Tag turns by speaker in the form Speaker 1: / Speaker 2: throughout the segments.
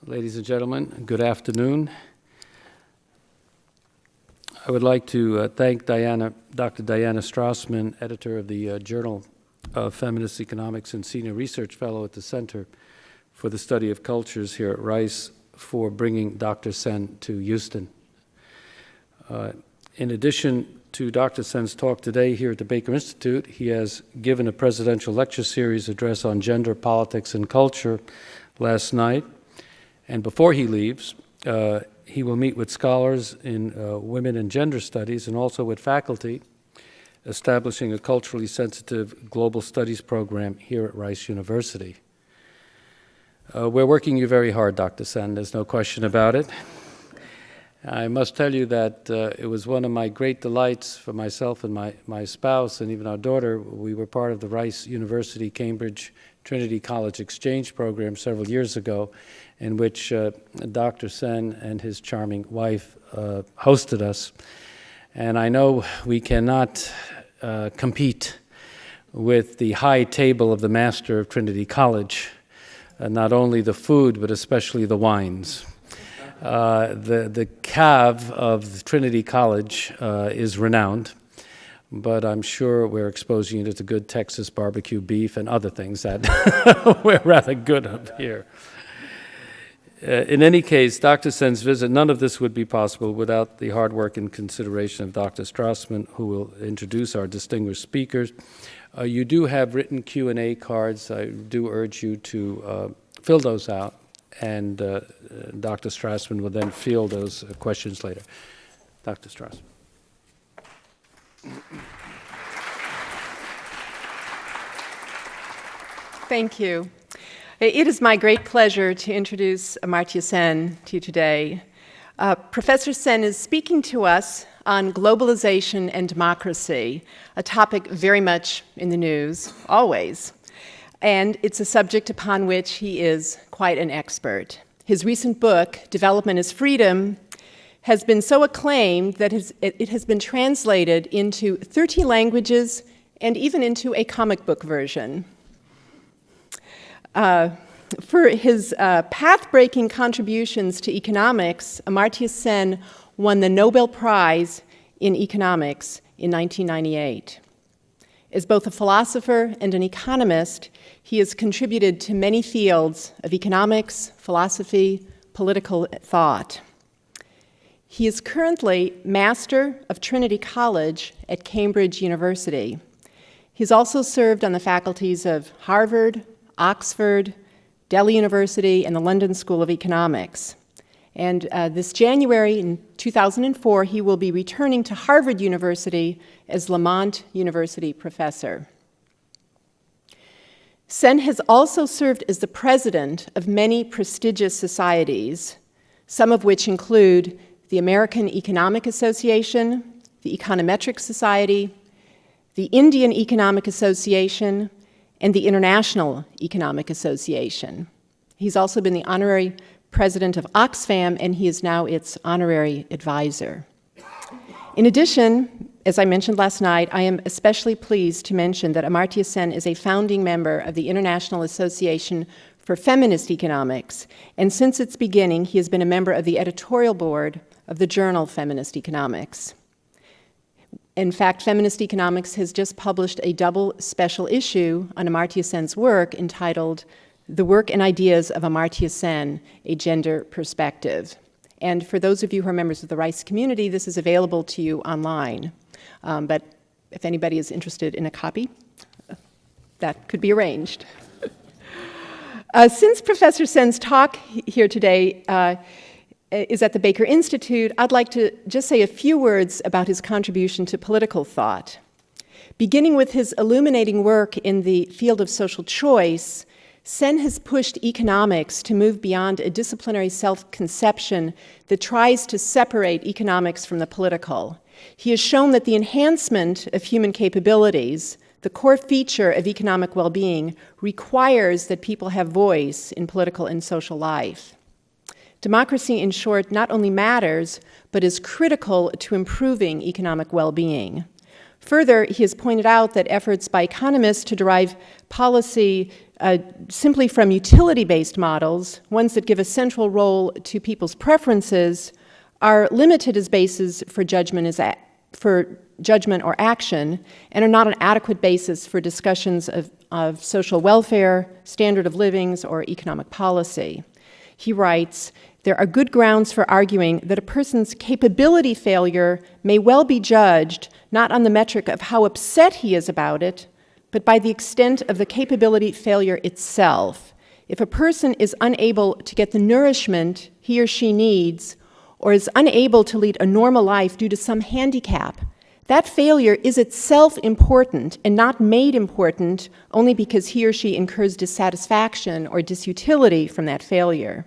Speaker 1: Ladies and gentlemen, good afternoon. I would like to thank Dr. Diana Strassman, editor of the Journal of Feminist Economics and senior research fellow at the Center for the Study of Cultures here at Rice, for bringing Dr. Sen to Houston. In addition to Dr. Sen's talk today here at the Baker Institute, he has given a presidential lecture series address on gender, politics, and culture last night. And before he leaves, he will meet with scholars in women and gender studies and also with faculty, establishing a culturally sensitive global studies program here at Rice University. We're working you very hard, Dr. Sen, there's no question about it. I must tell you that it was one of my great delights for myself and my spouse and even our daughter. We were part of the Rice University Cambridge Trinity College Exchange program several years ago, in which Dr. Sen and his charming wife hosted us. And I know we cannot compete with the high table of the master of Trinity College, not only the food, but especially the wines. The cave of Trinity College is renowned, but I'm sure we're exposing you to good Texas barbecue beef and other things that we're rather good up here. In any case, Dr. Sen's visit, none of this would be possible without the hard work and consideration of Dr. Strassman, who will introduce our distinguished speakers. You do have written Q&A cards. I do urge you to fill those out, and Dr. Strassman will then field those questions later. Dr. Strassman.
Speaker 2: Thank you. It is my great pleasure to introduce Amartya Sen to you today. Professor Sen is speaking to us on globalization and democracy, a topic very much in the news, always. And it's a subject upon which he is quite an expert. His recent book, Development is Freedom, has been so acclaimed that it has been translated into 30 languages and even into a comic book version. For his path-breaking contributions to economics, Amartya Sen won the Nobel Prize in Economics in 1998. As both a philosopher and an economist, he has contributed to many fields of economics, philosophy, political thought. He is currently Master of Trinity College at Cambridge University. He's also served on the faculties of Harvard, Oxford, Delhi University, and the London School of Economics. And this January in 2004, he will be returning to Harvard University as Lamont University professor. Sen has also served as the president of many prestigious societies, some of which include the American Economic Association, the Econometric Society, the Indian Economic Association, and the International Economic Association. He's also been the honorary president of Oxfam, and he is now its honorary advisor. In addition, as I mentioned last night, I am especially pleased to mention that Amartya Sen is a founding member of the International Association for Feminist Economics, and since its beginning, he has been a member of the editorial board of the journal Feminist Economics. In fact, Feminist Economics has just published a double special issue on Amartya Sen's work entitled The Work and Ideas of Amartya Sen, A Gender Perspective. And for those of you who are members of the Rice community, this is available to you online. But if anybody is interested in a copy, that could be arranged. Since Professor Sen's talk here today is at the Baker Institute, I'd like to just say a few words about his contribution to political thought. Beginning with his illuminating work in the field of social choice, Sen has pushed economics to move beyond a disciplinary self-conception that tries to separate economics from the political. He has shown that the enhancement of human capabilities, the core feature of economic well-being, requires that people have voice in political and social life. Democracy, in short, not only matters, but is critical to improving economic well-being. Further, he has pointed out that efforts by economists to derive policy simply from utility-based models, ones that give a central role to people's preferences, are limited as bases for judgment or action, and are not an adequate basis for discussions of social welfare, standard of livings, or economic policy. He writes, "There are good grounds for arguing that a person's capability failure may well be judged not on the metric of how upset he is about it, but by the extent of the capability failure itself. If a person is unable to get the nourishment he or she needs, or is unable to lead a normal life due to some handicap, that failure is itself important and not made important only because he or she incurs dissatisfaction or disutility from that failure."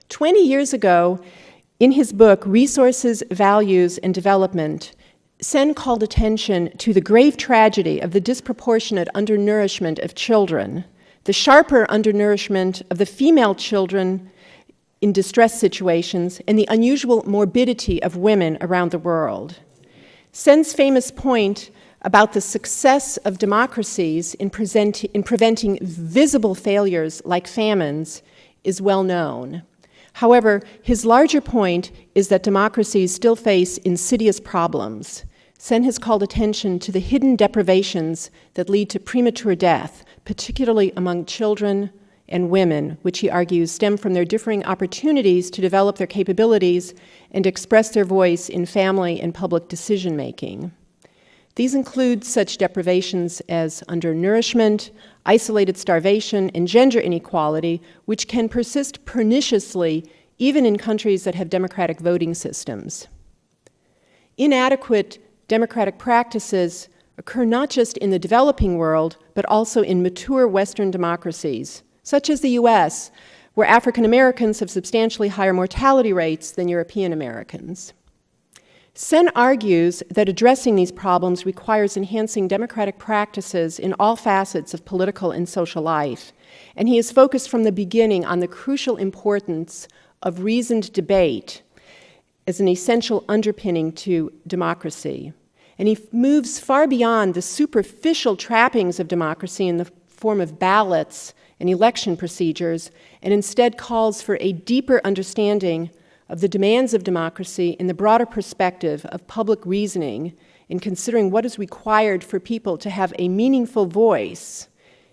Speaker 2: 20 years ago, in his book, Resources, Values, and Development, Sen called attention to the grave tragedy of the disproportionate undernourishment of children, the sharper undernourishment of the female children in distress situations, and the unusual morbidity of women around the world. Sen's famous point about the success of democracies in preventing visible failures like famines is well known. However, his larger point is that democracies still face insidious problems. Sen has called attention to the hidden deprivations that lead to premature death, particularly among children and women, which he argues stem from their differing opportunities to develop their capabilities and express their voice in family and public decision-making. These include such deprivations as undernourishment, isolated starvation, and gender inequality, which can persist perniciously even in countries that have democratic voting systems. Inadequate democratic practices occur not just in the developing world, but also in mature Western democracies, such as the US, where African Americans have substantially higher mortality rates than European Americans. Sen argues that addressing these problems requires enhancing democratic practices in all facets of political and social life, and he is focused from the beginning on the crucial importance of reasoned debate as an essential underpinning to democracy. And he moves far beyond the superficial trappings of democracy in the form of ballots and election procedures, and instead calls for a deeper understanding of the demands of democracy in the broader perspective of public reasoning in considering what is required for people to have a meaningful voice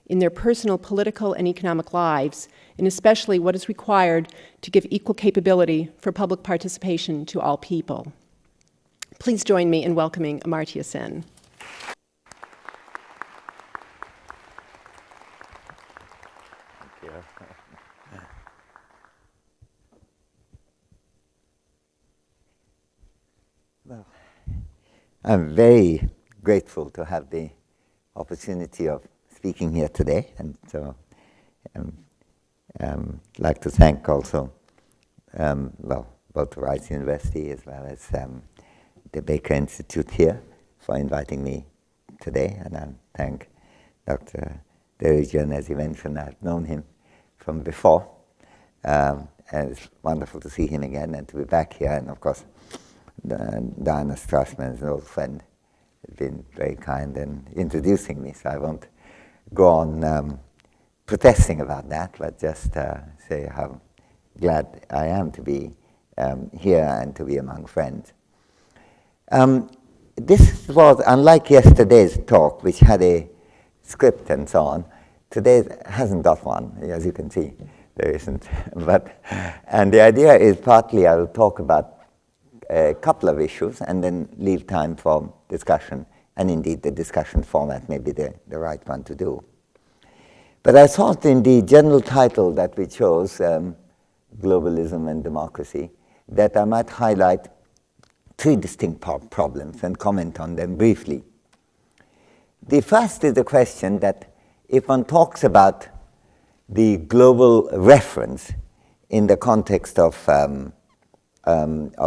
Speaker 2: in their personal, political, and economic lives, and especially what is required to give equal capability for public participation to all people. Please join me in welcoming Amartya Sen.
Speaker 3: Well, I'm very grateful to have the opportunity of speaking here today, and so like to thank also, both the Rice University as well as the Baker Institute here for inviting me today, and I thank Dr. Derijan. As he mentioned, I've known him from before, and it's wonderful to see him again and to be back here, and of course, Diana Strassman is an old friend, has been very kind in introducing me, so I won't go on protesting about that, but just say how glad I am to be here and to be among friends. This was, unlike yesterday's talk, which had a script and so on, today hasn't got one, as you can see, there isn't. And the idea is partly I will talk about a couple of issues and then leave time for discussion, and indeed the discussion format may be the right one to do. But I thought in the general title that we chose, Globalism and Democracy, that I might highlight three distinct problems and comment on them briefly. The first is the question that if one talks about the global reference in the context of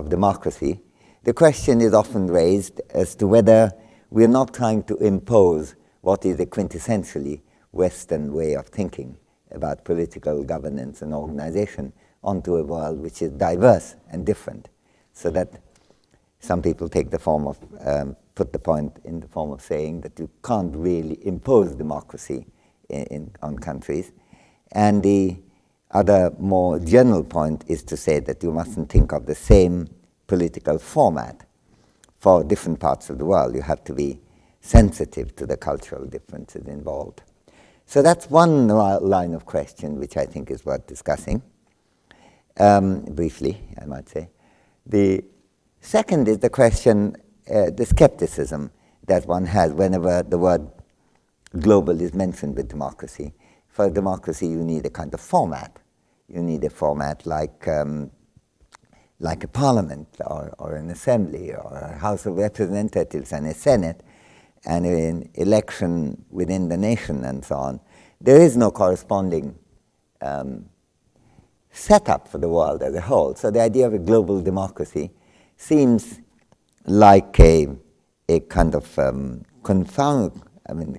Speaker 3: democracy, the question is often raised as to whether we're not trying to impose what is a quintessentially Western way of thinking about political governance and organization onto a world which is diverse and different, so that some people take the form of, put the point in the form of saying that you can't really impose democracy on countries. And the other more general point is to say that you mustn't think of the same political format for different parts of the world. You have to be sensitive to the cultural differences involved. So that's one line of question which I think is worth discussing, briefly, I might say. The second is the question, the skepticism that one has whenever the word global is mentioned with democracy. For democracy, you need a kind of format. You need a format like a parliament or an assembly or a House of Representatives and a Senate and an election within the nation and so on. There is no corresponding setup for the world as a whole. So the idea of a global democracy seems like a kind of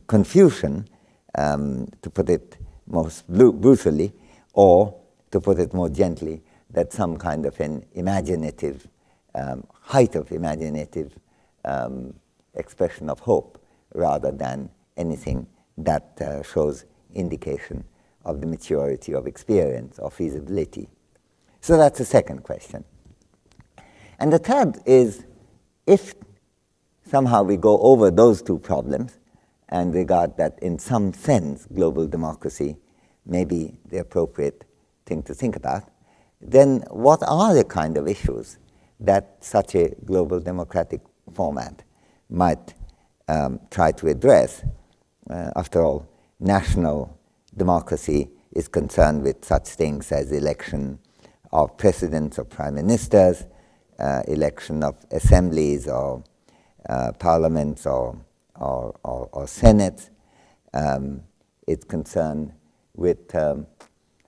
Speaker 3: confusion, to put it most brutally, or to put it more gently, that some kind of an imaginative, height of imaginative expression of hope rather than anything that shows indication of the maturity of experience or feasibility. So that's the second question. And the third is, if somehow we go over those two problems and regard that in some sense global democracy may be the appropriate thing to think about, then what are the kind of issues that such a global democratic format might try to address? After all, national democracy is concerned with such things as election of presidents or prime ministers, election of assemblies or parliaments or senates. It's concerned with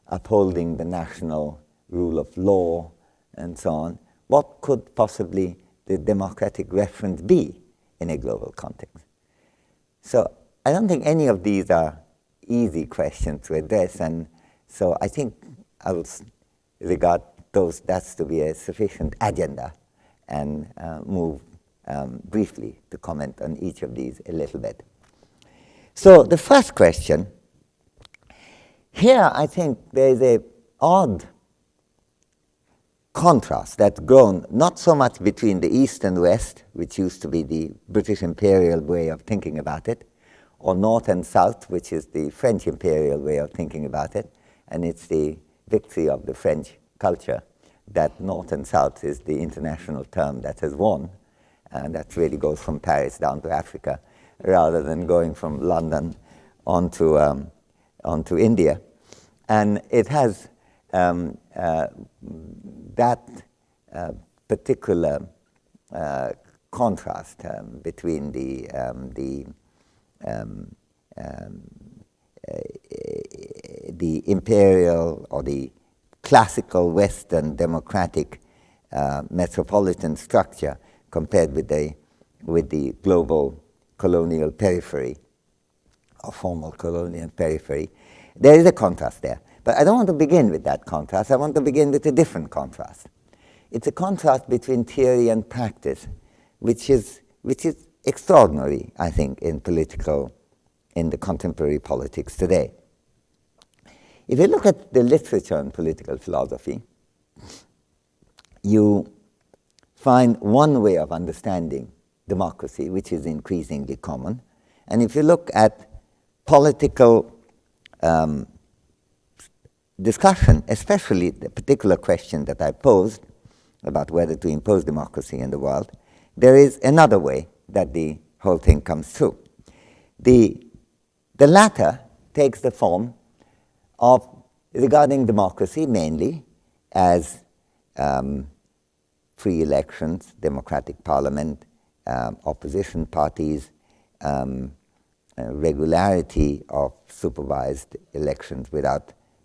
Speaker 3: upholding the national rule of law and so on. What could possibly the democratic reference be in a global context? So I don't think any of these are easy questions to address, and so I think I will regard that's to be a sufficient agenda and move briefly to comment on each of these a little bit. So the first question, here I think there is an odd contrast that's grown not so much between the East and West, which used to be the British imperial way of thinking about it, or North and South, which is the French imperial way of thinking about it, and it's the victory of the French culture that North and South is the international term that has won, and that really goes from Paris down to Africa, rather than going from London onto India. And it has that particular contrast between the imperial or the classical Western democratic metropolitan structure compared with the global colonial periphery or formal colonial periphery. There is a contrast there. But I don't want to begin with that contrast. I want to begin with a different contrast. It's a contrast between theory and practice, which is extraordinary, I think, in the contemporary politics today. If you look at the literature on political philosophy, you find one way of understanding democracy, which is increasingly common. And if you look at political discussion, especially the particular question that I posed about whether to impose democracy in the world, there is another way that the whole thing comes through. The latter takes the form of regarding democracy mainly as free elections, democratic parliament, opposition parties, regularity of supervised elections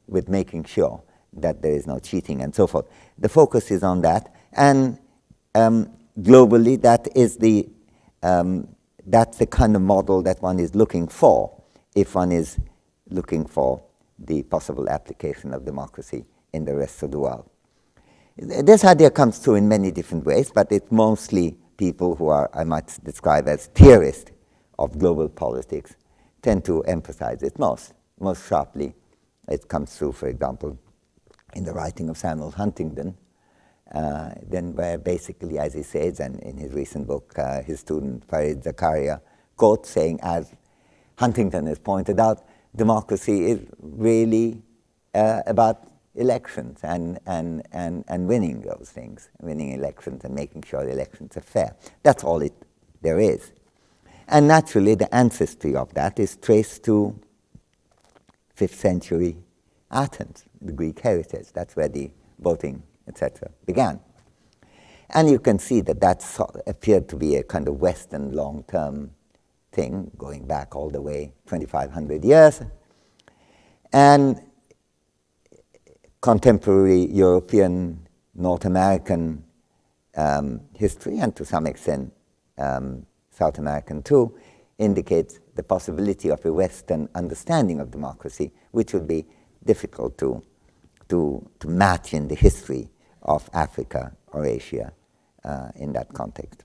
Speaker 3: with making sure that there is no cheating and so forth. The focus is on that, and globally that's the kind of model that one is looking for if one is looking for the possible application of democracy in the rest of the world. This idea comes through in many different ways, but it's mostly people who are, I might describe as theorists of global politics, tend to emphasize it most. most sharply. It comes through, for example, in the writing of Samuel Huntington, then where basically, as he says, and in his recent book, his student Farid Zakaria quotes saying, as Huntington has pointed out, democracy is really about elections and winning those things, winning elections and making sure the elections are fair. That's all there is. And naturally, the ancestry of that is traced to 5th century Athens, the Greek heritage. That's where the voting, etc., began. And you can see that that appeared to be a kind of Western long-term thing, going back all the way 2,500 years. And contemporary European, North American history, and to some extent South American too, indicates the possibility of a Western understanding of democracy, which would be difficult to match in the history of Africa or Asia in that context.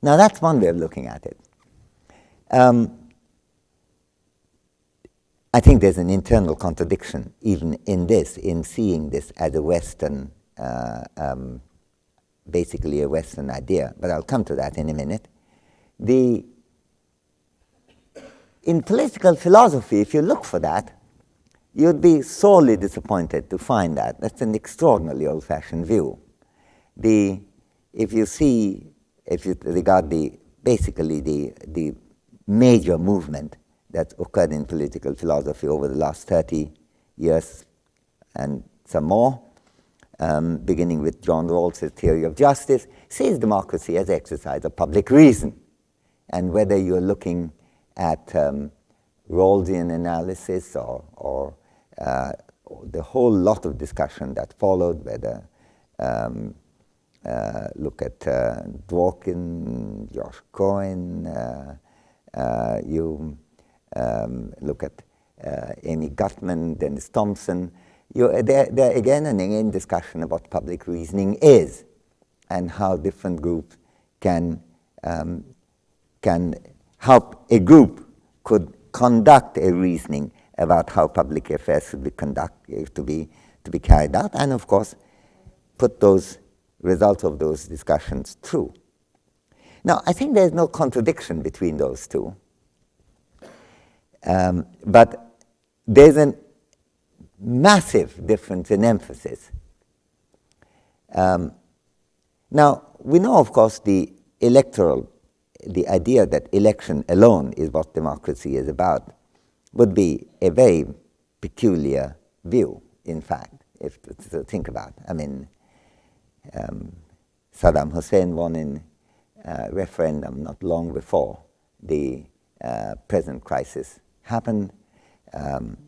Speaker 3: Now, that's one way of looking at it. I think there's an internal contradiction even in this, in seeing this as a Western, basically a Western idea, but I'll come to that in a minute. In political philosophy, if you look for that, you'd be sorely disappointed to find that. That's an extraordinarily old-fashioned view. If you regard basically the major movement that's occurred in political philosophy over the last 30 years and some more, beginning with John Rawls's theory of justice, sees democracy as exercise of public reason. And whether you're looking at Rawlsian analysis or the whole lot of discussion that followed, whether look at Dworkin, Josh Cohen, you look at Amy Gutman, Dennis Thompson, there again and again discussion about what public reasoning is and how different groups can help a group could conduct a reasoning about how public affairs should be conducted, to be carried out, and of course put those results of those discussions through. Now, I think there's no contradiction between those two, but there's a massive difference in emphasis. Now, we know, of course, the idea that election alone is what democracy is about would be a very peculiar view, in fact, if to think about. I mean, Saddam Hussein won in referendum not long before the present crisis happened.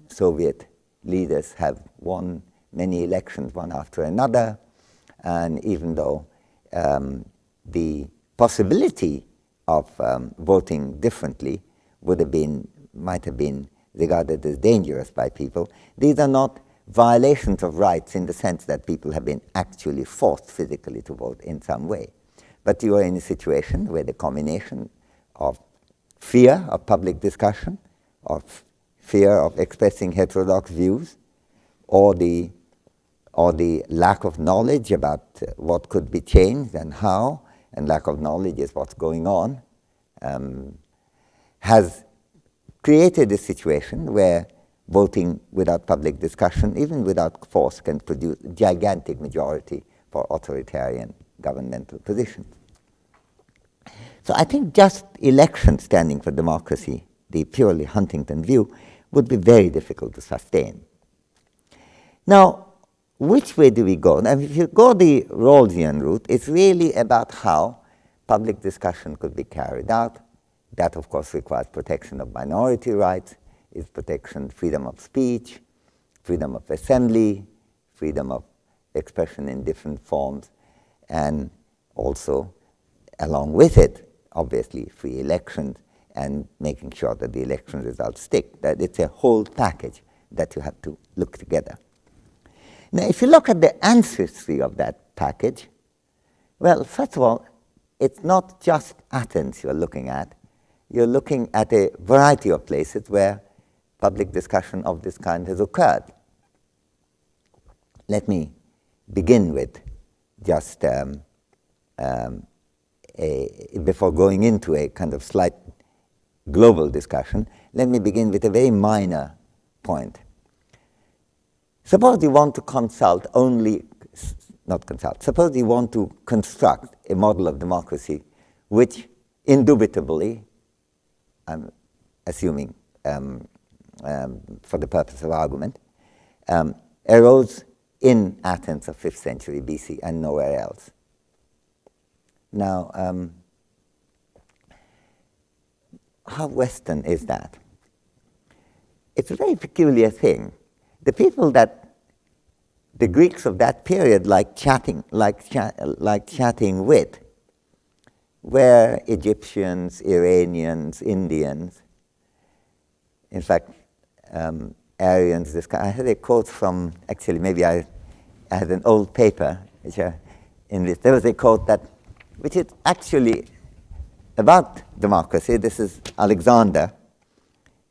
Speaker 3: Soviet leaders have won many elections, one after another, and even though the possibility of voting differently might have been regarded as dangerous by people, these are not violations of rights in the sense that people have been actually forced physically to vote in some way. But you are in a situation where the combination of fear of public discussion, of fear of expressing heterodox views, or the lack of knowledge about what could be changed and how, and lack of knowledge is what's going on, has created a situation where voting without public discussion, even without force, can produce a gigantic majority for authoritarian governmental positions. So I think just election standing for democracy, the purely Huntington view, would be very difficult to sustain. Now, which way do we go? Now, if you go the Rawlsian route, it's really about how public discussion could be carried out. That, of course, requires protection of minority rights, is protection, freedom of speech, freedom of assembly, freedom of expression in different forms, and also, along with it, obviously, free elections and making sure that the election results stick. That it's a whole package that you have to look together. Now, if you look at the ancestry of that package, well, first of all, it's not just Athens you're looking at. You're looking at a variety of places where public discussion of this kind has occurred. Let me begin with just before going into a kind of slight global discussion, let me begin with a very minor point. Suppose you want to suppose you want to construct a model of democracy which indubitably, I'm assuming for the purpose of argument, arose in Athens of 5th century BC and nowhere else. Now, how Western is that? It's a very peculiar thing. The people that the Greeks of that period liked chatting with were Egyptians, Iranians, Indians. In fact, Aryans. I had a quote from, actually, maybe I had an old paper which in this. There was a quote which is actually about democracy. This is Alexander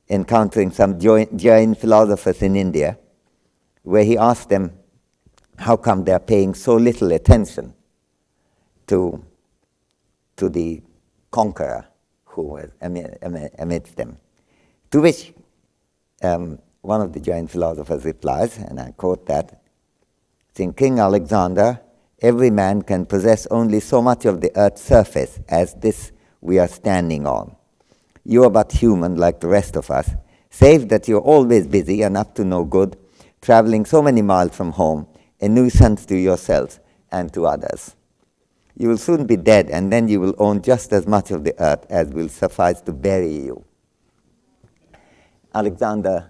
Speaker 3: encountering some Jain philosophers in India, where he asked them how come they're paying so little attention to the conqueror who was amidst them. To which one of the Jain philosophers replies, and I quote that, saying, "King Alexander, every man can possess only so much of the earth's surface as this we are standing on. You are but human like the rest of us, save that you're always busy and up to no good, traveling so many miles from home, a nuisance to yourselves and to others. You will soon be dead, and then you will own just as much of the earth as will suffice to bury you." Alexander,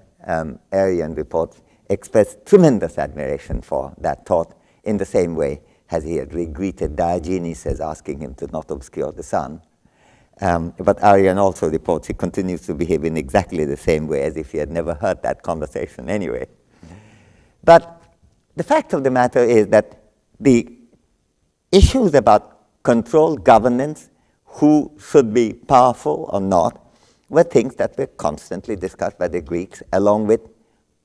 Speaker 3: Aryan reports, expressed tremendous admiration for that thought in the same way as he had greeted Diogenes as asking him to not obscure the sun. But Aryan also reports he continues to behave in exactly the same way as if he had never heard that conversation anyway. But the fact of the matter is that the issues about control, governance, who should be powerful or not, were things that were constantly discussed by the Greeks, along with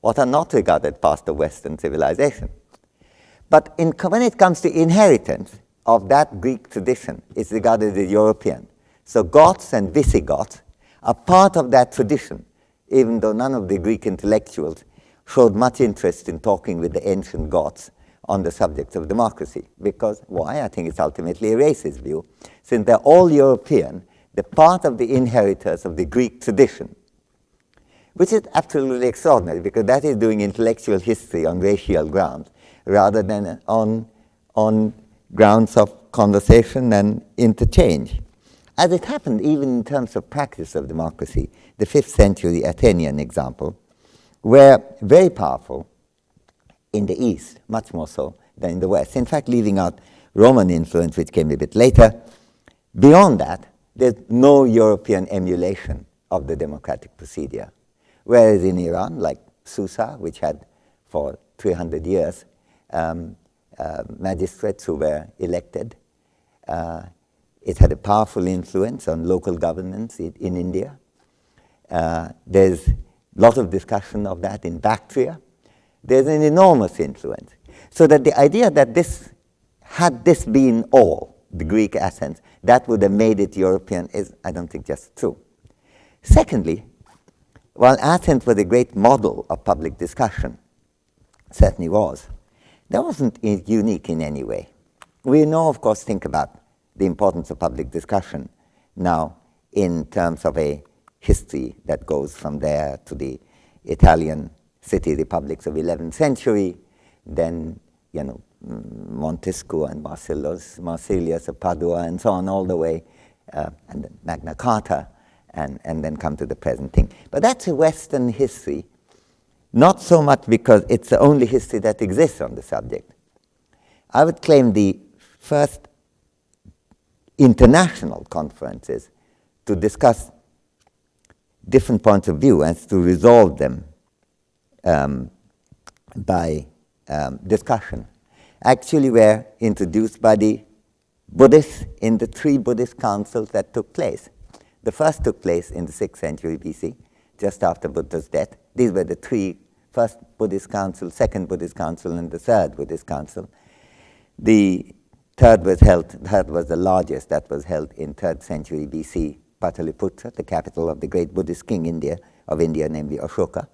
Speaker 3: what are not regarded past of Western civilization. But when it comes to inheritance of that Greek tradition, it's regarded as European. So Goths and Visigoths are part of that tradition, even though none of the Greek intellectuals showed much interest in talking with the ancient Goths on the subject of democracy. Because why? I think it's ultimately a racist view. Since they're all European, they're part of the inheritors of the Greek tradition, which is absolutely extraordinary, because that is doing intellectual history on racial grounds rather than on grounds of conversation and interchange. As it happened, even in terms of practice of democracy, the 5th century Athenian example were very powerful in the East, much more so than in the West. In fact, leaving out Roman influence, which came a bit later, beyond that, there's no European emulation of the democratic procedure. Whereas in Iran, like Susa, which had for 300 years magistrates who were elected, it had a powerful influence on local governments in India. There's a lot of discussion of that in Bactria. There's an enormous influence. So that the idea that had this been all, the Greek essence, that would have made it European is, I don't think, just true. Secondly, while Athens was a great model of public discussion, certainly was, that wasn't unique in any way. We now, of course, think about the importance of public discussion now in terms of a history that goes from there to the Italian city republics of 11th century, then, Montesquieu and Marsilius of Padua and so on all the way, and then Magna Carta, and then come to the present thing. But that's a Western history, not so much because it's the only history that exists on the subject. I would claim the first international conferences to discuss different points of view and to resolve them by discussion actually were introduced by the Buddhists in the 3 Buddhist councils that took place. The first took place in the 6th century BC, just after Buddha's death, These were the three: first Buddhist council, second Buddhist council, and the third Buddhist council. The third was the largest, that was held in 3rd century BC, Pataliputra, the capital of the great Buddhist king of India, namely Ashoka.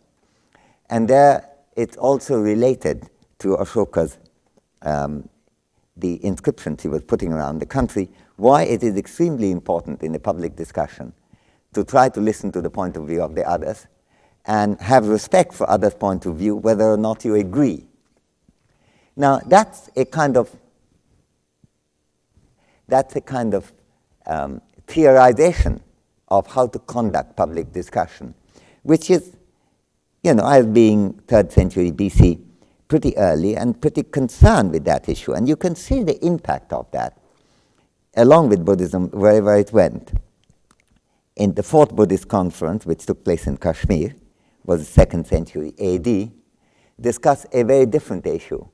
Speaker 3: And there it's also related to Ashoka's, the inscriptions he was putting around the country, why it is extremely important in the public discussion to try to listen to the point of view of the others and have respect for others' point of view, whether or not you agree. Now, that's a kind of theorization of how to conduct public discussion, which is, as being 3rd century BC, pretty early and pretty concerned with that issue. And you can see the impact of that, along with Buddhism, wherever it went. In the 4th Buddhist conference, which took place in Kashmir, was 2nd century AD, discussed a very different issue.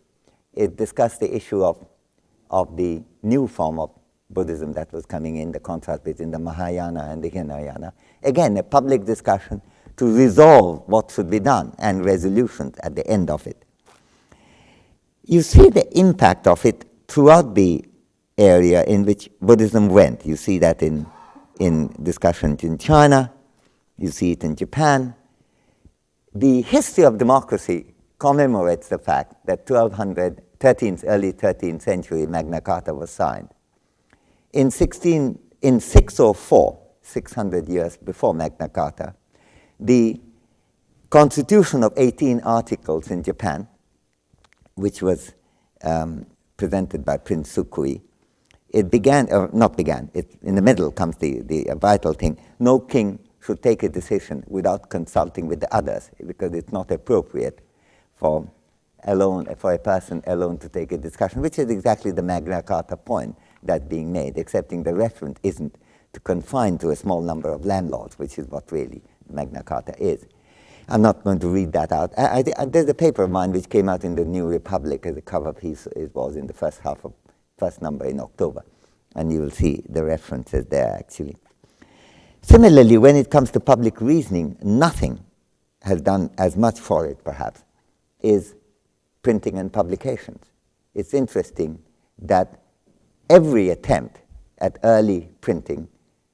Speaker 3: It discussed the issue of the new form of Buddhism that was coming in, the contrast between the Mahayana and the Hinayana. Again, a public discussion to resolve what should be done and resolutions at the end of it. You see the impact of it throughout the area in which Buddhism went. You see that in discussions in China, you see it in Japan. The history of democracy commemorates the fact that early 13th century Magna Carta was signed. In 604, 600 years before Magna Carta, the constitution of 18 articles in Japan, which was presented by Prince Sukui, in the middle comes the vital thing. No king should take a decision without consulting with the others, because it's not appropriate for a person alone to take a discussion, which is exactly the Magna Carta point that's being made, excepting the reference isn't to confine to a small number of landlords, which is what really Magna Carta is. I'm not going to read that out. There's a paper of mine which came out in the New Republic as a cover piece. It was in the first number in October, and you will see the references there, actually. Similarly, when it comes to public reasoning, nothing has done as much for it, perhaps, is printing and publications. It's interesting that every attempt at early printing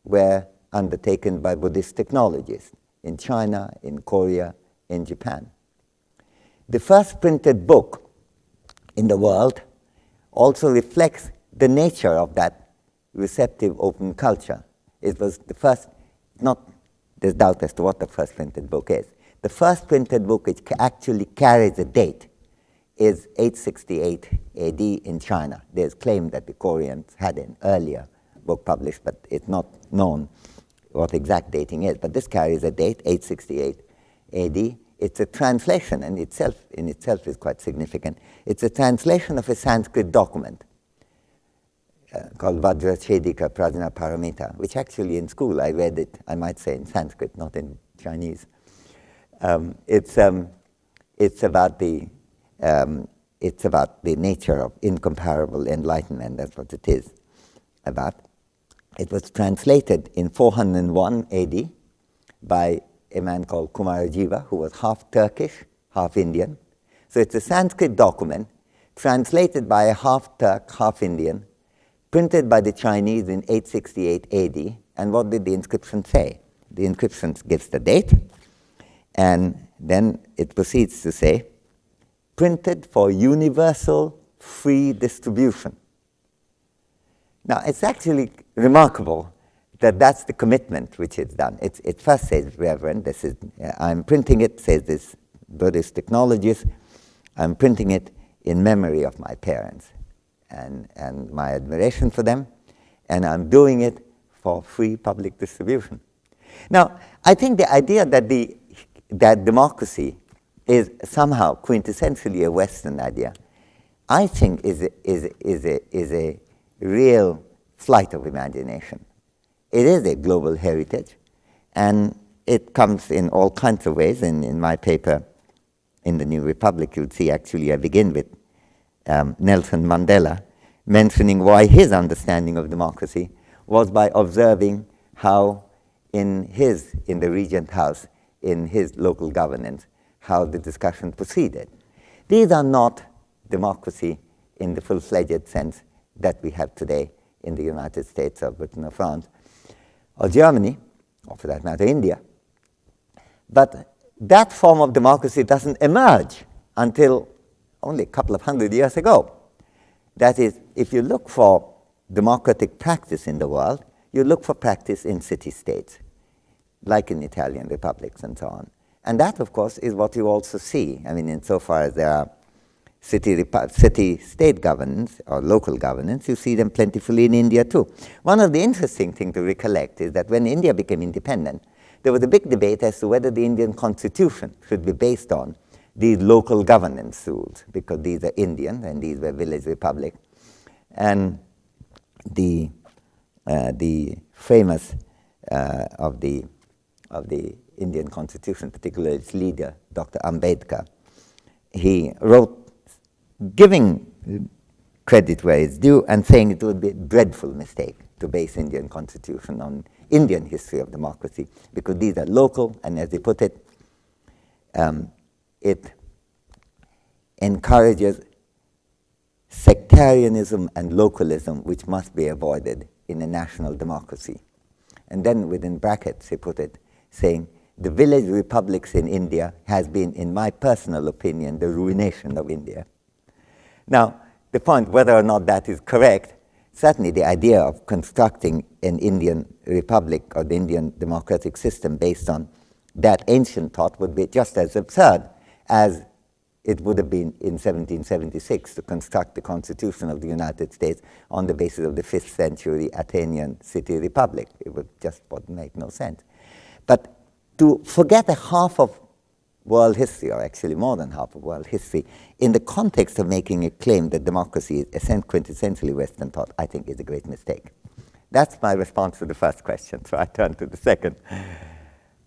Speaker 3: were undertaken by Buddhist technologists in China, in Korea, in Japan. The first printed book in the world also reflects the nature of that receptive open culture. It was the first, there's doubt as to what the first printed book is. The first printed book which actually carries a date is 868 AD in China. There's claim that the Koreans had an earlier book published, but it's not known what exact dating is. But this carries a date, 868 AD. It's a translation, and in itself is quite significant. It's a translation of a Sanskrit document called Vajrachedika Prajna Paramita, which actually in school I read it, I might say, in Sanskrit, not in Chinese. It's about the nature of incomparable enlightenment. That's what it is about. It was translated in 401 AD by a man called Kumarajiva, who was half Turkish, half Indian. So it's a Sanskrit document translated by a half Turk, half Indian, printed by the Chinese in 868 AD. And what did the inscription say? The inscription gives the date, and then it proceeds to say, printed for universal free distribution. Now, it's actually remarkable that that's the commitment which it's done. It first says, Reverend, I'm printing it, says this Buddhist technologist, I'm printing it in memory of my parents and my admiration for them, and I'm doing it for free public distribution. Now, I think the idea that democracy is somehow quintessentially a Western idea, I think is a real flight of imagination. It is a global heritage, and it comes in all kinds of ways. In my paper, in the New Republic, you'll see actually I begin with Nelson Mandela mentioning why his understanding of democracy was by observing how in the Regent House, in his local governance how the discussion proceeded. These are not democracy in the full-fledged sense that we have today in the United States or Britain or France or Germany, or for that matter, India. But that form of democracy doesn't emerge until only a couple of hundred years ago. That is, if you look for democratic practice in the world, you look for practice in city-states, like in Italian republics and so on. And that, of course, is what you also see. I mean, insofar as there are city-state governance or local governance, you see them plentifully in India too. One of the interesting things to recollect is that when India became independent, there was a big debate as to whether the Indian constitution should be based on these local governance rules, because these are Indian and these were village republic. And the famous of the Indian constitution, particularly its leader, Dr. Ambedkar, he wrote giving credit where it's due and saying it would be a dreadful mistake to base Indian constitution on Indian history of democracy, because these are local, and as he put it, it encourages sectarianism and localism, which must be avoided in a national democracy. And then within brackets, he put it, saying, the village republics in India has been, in my personal opinion, the ruination of India. Now, the point, whether or not that is correct, certainly the idea of constructing an Indian republic or the Indian democratic system based on that ancient thought would be just as absurd as it would have been in 1776 to construct the Constitution of the United States on the basis of the 5th century Athenian city republic. It would just make no sense. But to forget a half of world history, or actually more than half of world history, in the context of making a claim that democracy is quintessentially Western thought, I think is a great mistake. That's my response to the first question, so I turn to the second.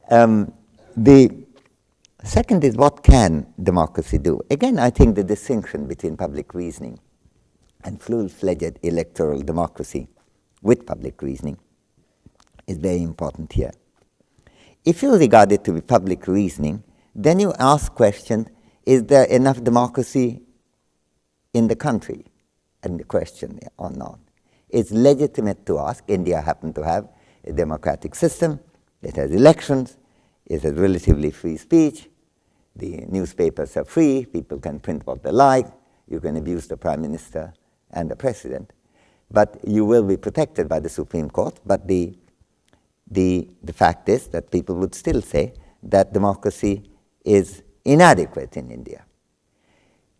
Speaker 3: The second is, what can democracy do? Again, I think the distinction between public reasoning and full-fledged electoral democracy with public reasoning is very important here. If you regard it to be public reasoning, then you ask question, is there enough democracy in the country? And the question or not. It's legitimate to ask. India happened to have a democratic system. It has elections. It has relatively free speech. The newspapers are free. People can print what they like. You can abuse the prime minister and the president. But you will be protected by the Supreme Court. But the fact is that people would still say that democracy is inadequate in India.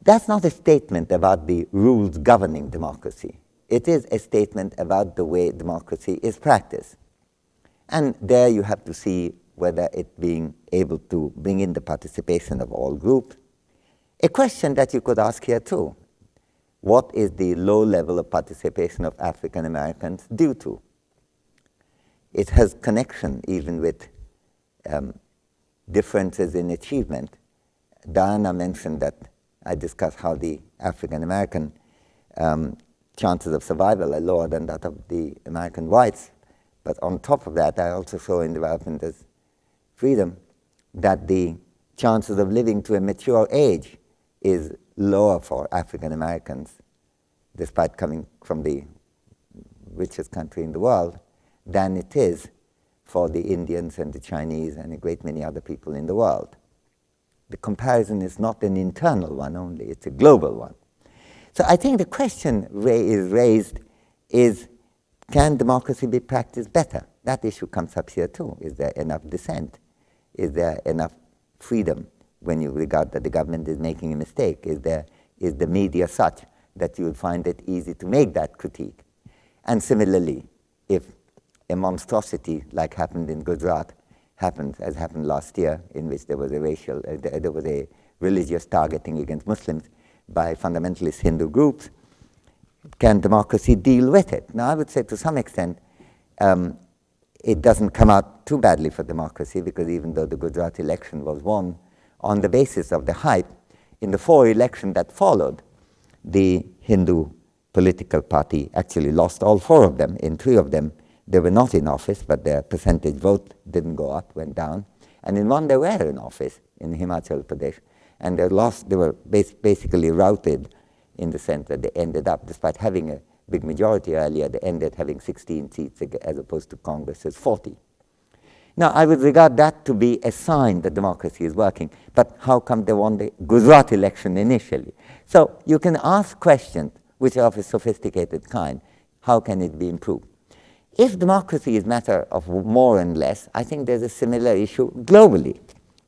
Speaker 3: That's not a statement about the rules governing democracy. It is a statement about the way democracy is practiced. And there you have to see whether it being able to bring in the participation of all groups. A question that you could ask here too, what is the low level of participation of African Americans due to? It has connection even with differences in achievement. Diana mentioned that I discussed how the African American chances of survival are lower than that of the American whites. But on top of that, I also show in Development as Freedom that the chances of living to a mature age is lower for African Americans, despite coming from the richest country in the world, than it is for the Indians and the Chinese and a great many other people in the world. The comparison is not an internal one only, it's a global one. So I think the question is raised is, can democracy be practiced better? That issue comes up here too. Is there enough dissent? Is there enough freedom when you regard that the government is making a mistake? Is the media such that you would find it easy to make that critique? And similarly, if a monstrosity like happened in Gujarat happens, as happened last year, in which there was a religious targeting against Muslims by fundamentalist Hindu groups, can democracy deal with it? Now, I would say to some extent, it doesn't come out too badly for democracy, because even though the Gujarat election was won on the basis of the hype, in the 4 elections that followed, the Hindu political party actually lost all 4 of them. In 3 of them, they were not in office, but their percentage vote didn't go up, went down. And in one, they were in office in Himachal Pradesh, and they were basically routed in the sense that they ended up, despite having a big majority earlier, they ended having 16 seats as opposed to Congress's 40. Now, I would regard that to be a sign that democracy is working. But how come they won the Gujarat election initially? So you can ask questions which are of a sophisticated kind. How can it be improved? If democracy is a matter of more and less, I think there's a similar issue globally.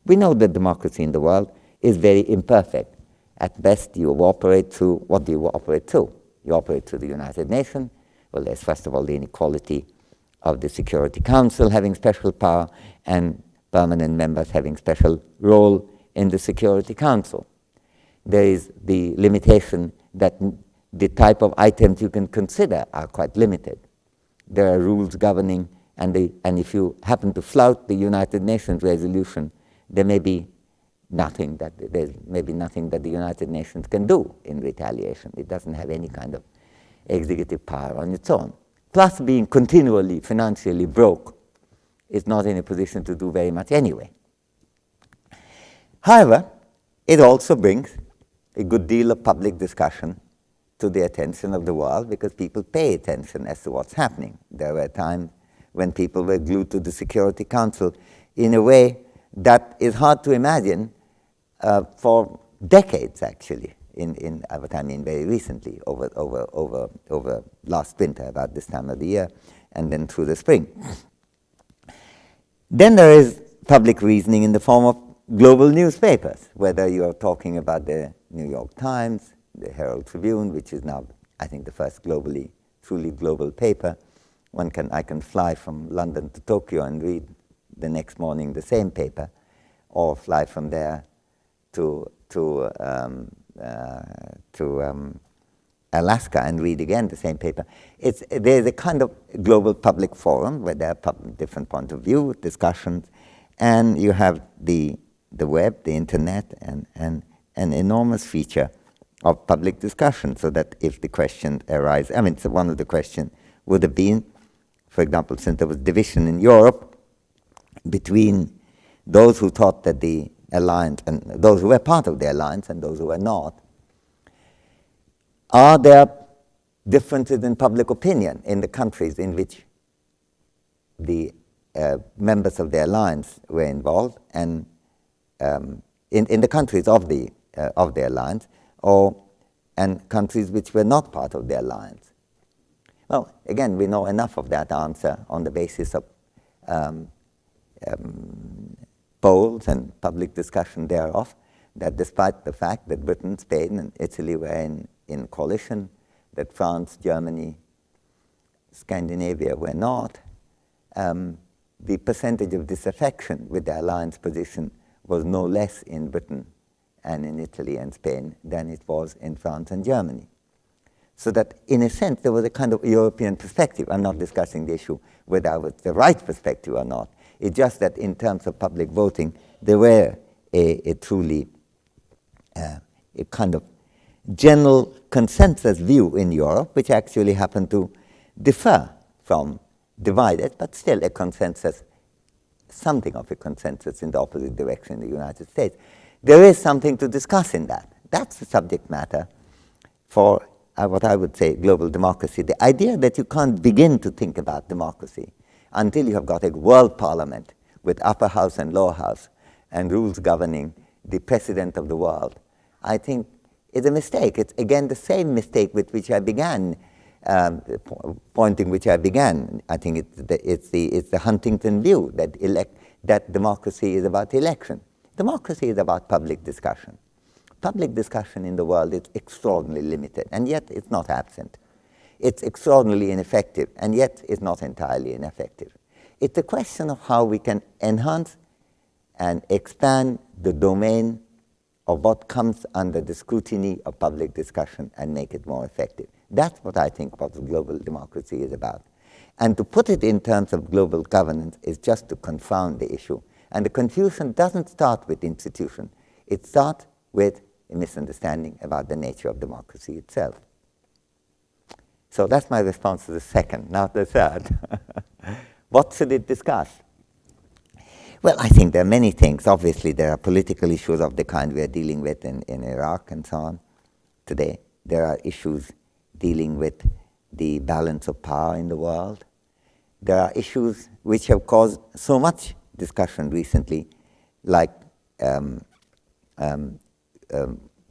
Speaker 3: We know that democracy in the world is very imperfect. At best, you operate through, what do you operate through? You operate through the United Nations. Well, there's first of all the inequality of the Security Council having special power and permanent members having special role in the Security Council. There is the limitation that the type of items you can consider are quite limited. There are rules governing, and if you happen to flout the United Nations resolution, there may be nothing that the United Nations can do in retaliation. It doesn't have any kind of executive power on its own. Plus, being continually financially broke is not in a position to do very much anyway. However, it also brings a good deal of public discussion to the attention of the world because people pay attention as to what's happening. There were times when people were glued to the Security Council in a way that is hard to imagine for decades, actually. Very recently, over last winter, about this time of the year, and then through the spring. Then there is public reasoning in the form of global newspapers, whether you are talking about the New York Times, the Herald Tribune, which is now, I think, the first truly global paper. I can fly from London to Tokyo and read the next morning the same paper, or fly from there to Alaska and read again the same paper. There's a kind of global public forum where there are different points of view, discussions, and you have the web, the internet, and an enormous feature of public discussion, so that if the question arises, so one of the questions would have been, for example, since there was division in Europe between those who thought that the alliance and those who were part of the alliance and those who were not, are there differences in public opinion in the countries in which the members of the alliance were involved, and in the countries of the alliance, and countries which were not part of the alliance? Well, again, we know enough of that answer on the basis of polls and public discussion thereof, that despite the fact that Britain, Spain, and Italy were in coalition, that France, Germany, Scandinavia were not, the percentage of disaffection with the alliance position was no less in Britain and in Italy and Spain than it was in France and Germany. So that, in a sense, there was a kind of European perspective. I'm not discussing the issue whether it was the right perspective or not. It's just that in terms of public voting, there were a truly a kind of general consensus view in Europe, which actually happened to differ from divided, but still a consensus, something of a consensus in the opposite direction in the United States. There is something to discuss in that. That's the subject matter for what I would say global democracy. The idea that you can't begin to think about democracy until you have got a world parliament with upper house and lower house and rules governing the president of the world, I think is a mistake. It's again the same mistake with which I began, pointing which I began. I think it's the Huntington view that democracy is about election. Democracy is about public discussion. Public discussion in the world is extraordinarily limited, and yet it's not absent. It's extraordinarily ineffective, and yet it's not entirely ineffective. It's a question of how we can enhance and expand the domain of what comes under the scrutiny of public discussion and make it more effective. That's what I think what global democracy is about. And to put it in terms of global governance is just to confound the issue. And the confusion doesn't start with institution. It starts with a misunderstanding about the nature of democracy itself. So that's my response to the second. Now the third. What should it discuss? Well, I think there are many things. Obviously, there are political issues of the kind we are dealing with in Iraq and so on today. There are issues dealing with the balance of power in the world. There are issues which have caused so much discussion recently, like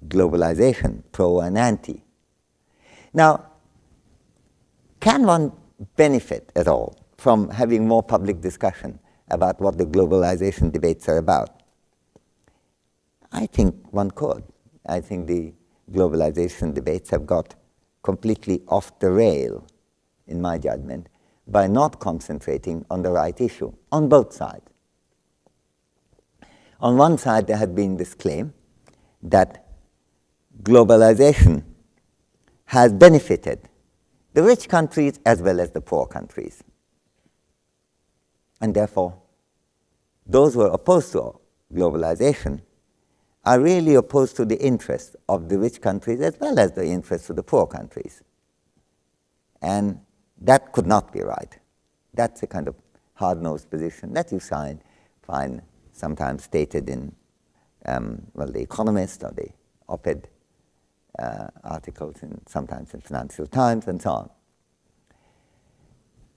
Speaker 3: globalization, pro and anti. Now, can one benefit at all from having more public discussion about what the globalization debates are about? I think one could. I think the globalization debates have got completely off the rail, in my judgment, by not concentrating on the right issue, on both sides. On one side, there had been this claim that globalization has benefited the rich countries as well as the poor countries. And therefore, those who are opposed to globalization are really opposed to the interests of the rich countries as well as the interests of the poor countries. And that could not be right. That's a kind of hard-nosed position that you find sometimes stated in the Economist or the op-ed articles, sometimes in Financial Times and so on.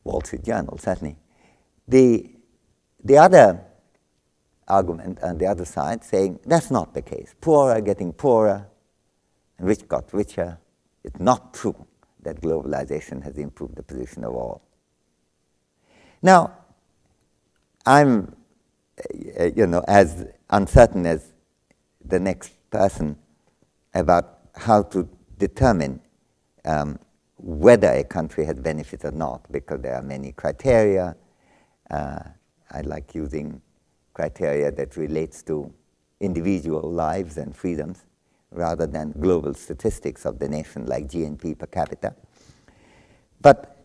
Speaker 3: Wall Street Journal, certainly. The other argument on the other side saying that's not the case. Poor are getting poorer and rich got richer. It's not true that globalization has improved the position of all. Now, I'm as uncertain as the next person about how to determine whether a country has benefited or not, because there are many criteria. I like using criteria that relates to individual lives and freedoms rather than global statistics of the nation like GNP per capita. But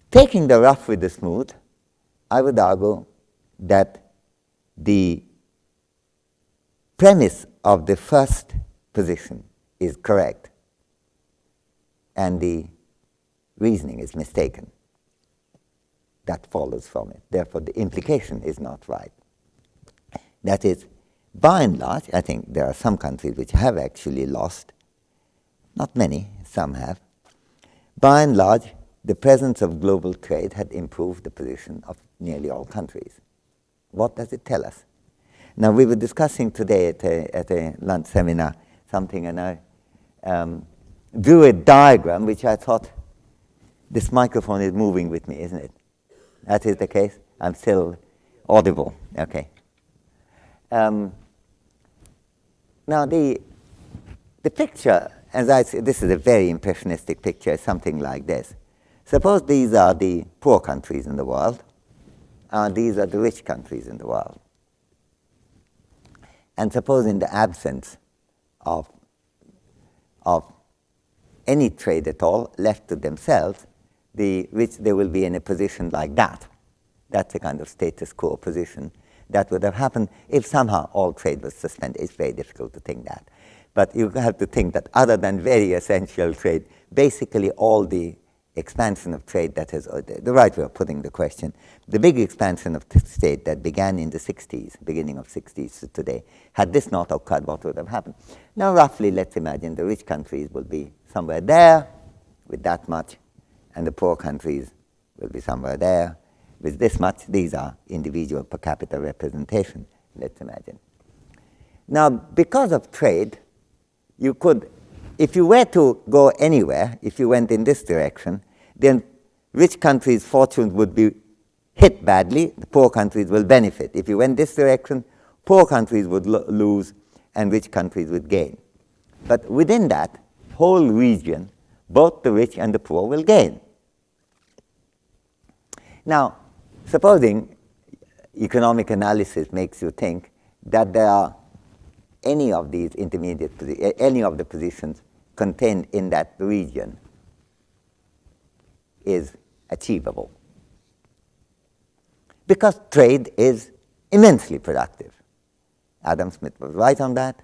Speaker 3: taking the rough with the smooth, I would argue that the premise of the first position is correct and the reasoning is mistaken. That follows from it. Therefore, the implication is not right. That is, by and large, I think there are some countries which have actually lost, not many, some have. By and large, the presence of global trade had improved the position of nearly all countries. What does it tell us? Now, we were discussing today at a lunch seminar something, and I drew a diagram which I thought, this microphone is moving with me, isn't it? That is the case? I'm still audible. Okay. Now, the picture, as I say, this is a very impressionistic picture, something like this. Suppose these are the poor countries in the world, and these are the rich countries in the world. And suppose in the absence of any trade at all, left to themselves, the rich, they will be in a position like that. That's a kind of status quo position that would have happened if somehow all trade was suspended. It's very difficult to think that. But you have to think that other than very essential trade, basically all the expansion of trade that has, the right way of putting the question, the big expansion of trade that began in the 60s, beginning of 60s to today, had this not occurred, what would have happened? Now, roughly, let's imagine the rich countries will be somewhere there with that much, and the poor countries will be somewhere there with this much. These are individual per capita representation, let's imagine. Now, because of trade, you could, if you were to go anywhere, if you went in this direction, then rich countries' fortunes would be hit badly, the poor countries will benefit. If you went this direction, poor countries would lose and rich countries would gain. But within that whole region, both the rich and the poor will gain. Now, supposing economic analysis makes you think that there are any of these any of the positions contained in that region is achievable. Because trade is immensely productive. Adam Smith was right on that.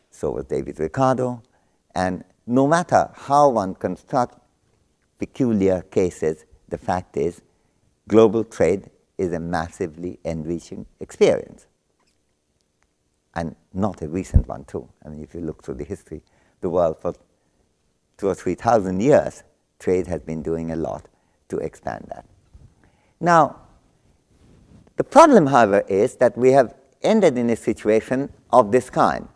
Speaker 3: So was David Ricardo. And no matter how one constructs peculiar cases, the fact is global trade is a massively enriching experience. And not a recent one, too. I mean, if you look through the history, the world for 2,000 or 3,000 years, trade has been doing a lot to expand that. Now, the problem, however, is that we have ended in a situation of this kind.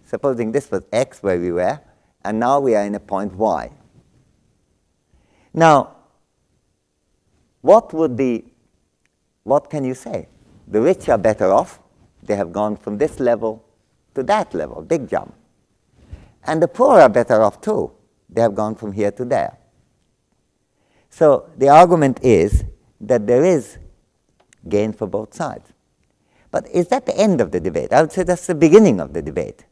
Speaker 3: Supposing this was X where we were, and now we are in a point Y. Now, what can you say? The rich are better off. They have gone from this level to that level, big jump. And the poor are better off too. They have gone from here to there. So the argument is that there is gain for both sides. But is that the end of the debate? I would say that's the beginning of the debate.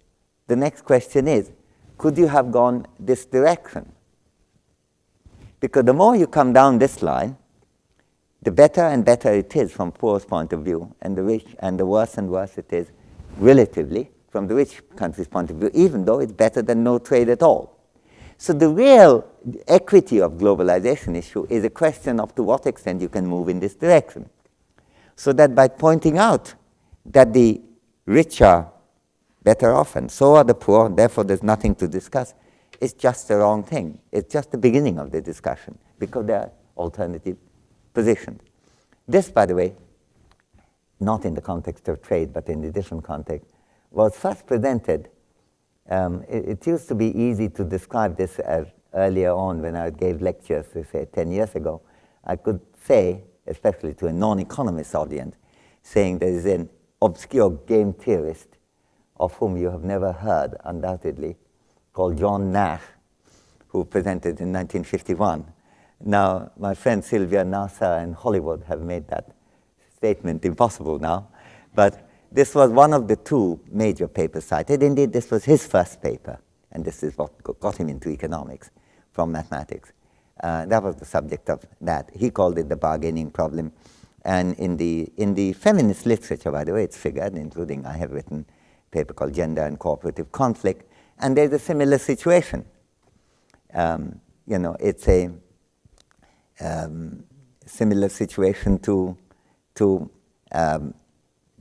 Speaker 3: The next question is, could you have gone this direction? Because the more you come down this line, the better and better it is from poor's point of view, and the rich, and the worse and worse it is relatively from the rich country's point of view, even though it's better than no trade at all. So the real equity of globalization issue is a question of to what extent you can move in this direction. So that by pointing out that the rich are better off and so are the poor, therefore there's nothing to discuss, it's just the wrong thing. It's just the beginning of the discussion, because there are alternative positions. This, by the way, not in the context of trade, but in a different context, was first presented. It used to be easy to describe this as earlier on when I gave lectures, say 10 years ago. I could say, especially to a non-economist audience, saying there is an obscure game theorist of whom you have never heard, undoubtedly, called John Nash, who presented in 1951. Now, my friend Sylvia NASA and Hollywood have made that statement impossible now, but this was one of the two major papers cited. Indeed, this was his first paper, and this is what got him into economics from mathematics. That was the subject of that. He called it the bargaining problem. And in the feminist literature, by the way, it's figured, including I have written a paper called Gender and Cooperative Conflict, and there's a similar situation. It's a similar situation to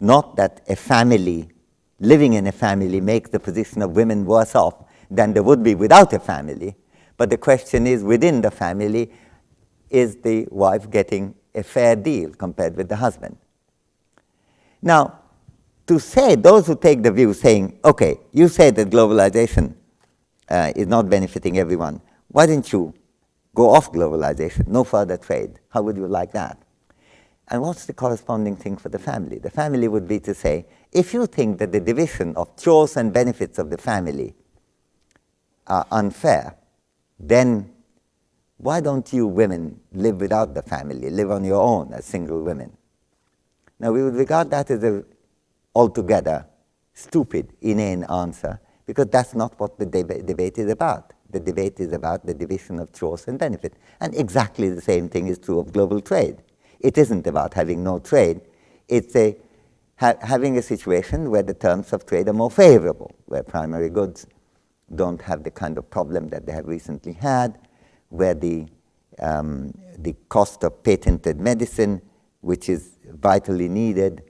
Speaker 3: not that a family, living in a family makes the position of women worse off than they would be without a family, but the question is, within the family, is the wife getting a fair deal compared with the husband? Now, to say, those who take the view saying, okay, you say that globalization is not benefiting everyone, why didn't you go off globalization, no further trade? How would you like that? And what's the corresponding thing for the family? The family would be to say, if you think that the division of chores and benefits of the family are unfair, then why don't you women live without the family, live on your own as single women? Now, we would regard that as an altogether stupid, inane answer, because that's not what the debate is about. The debate is about the division of chores and benefit. And exactly the same thing is true of global trade. It isn't about having no trade. It's having a situation where the terms of trade are more favorable, where primary goods don't have the kind of problem that they have recently had, where the cost of patented medicine, which is vitally needed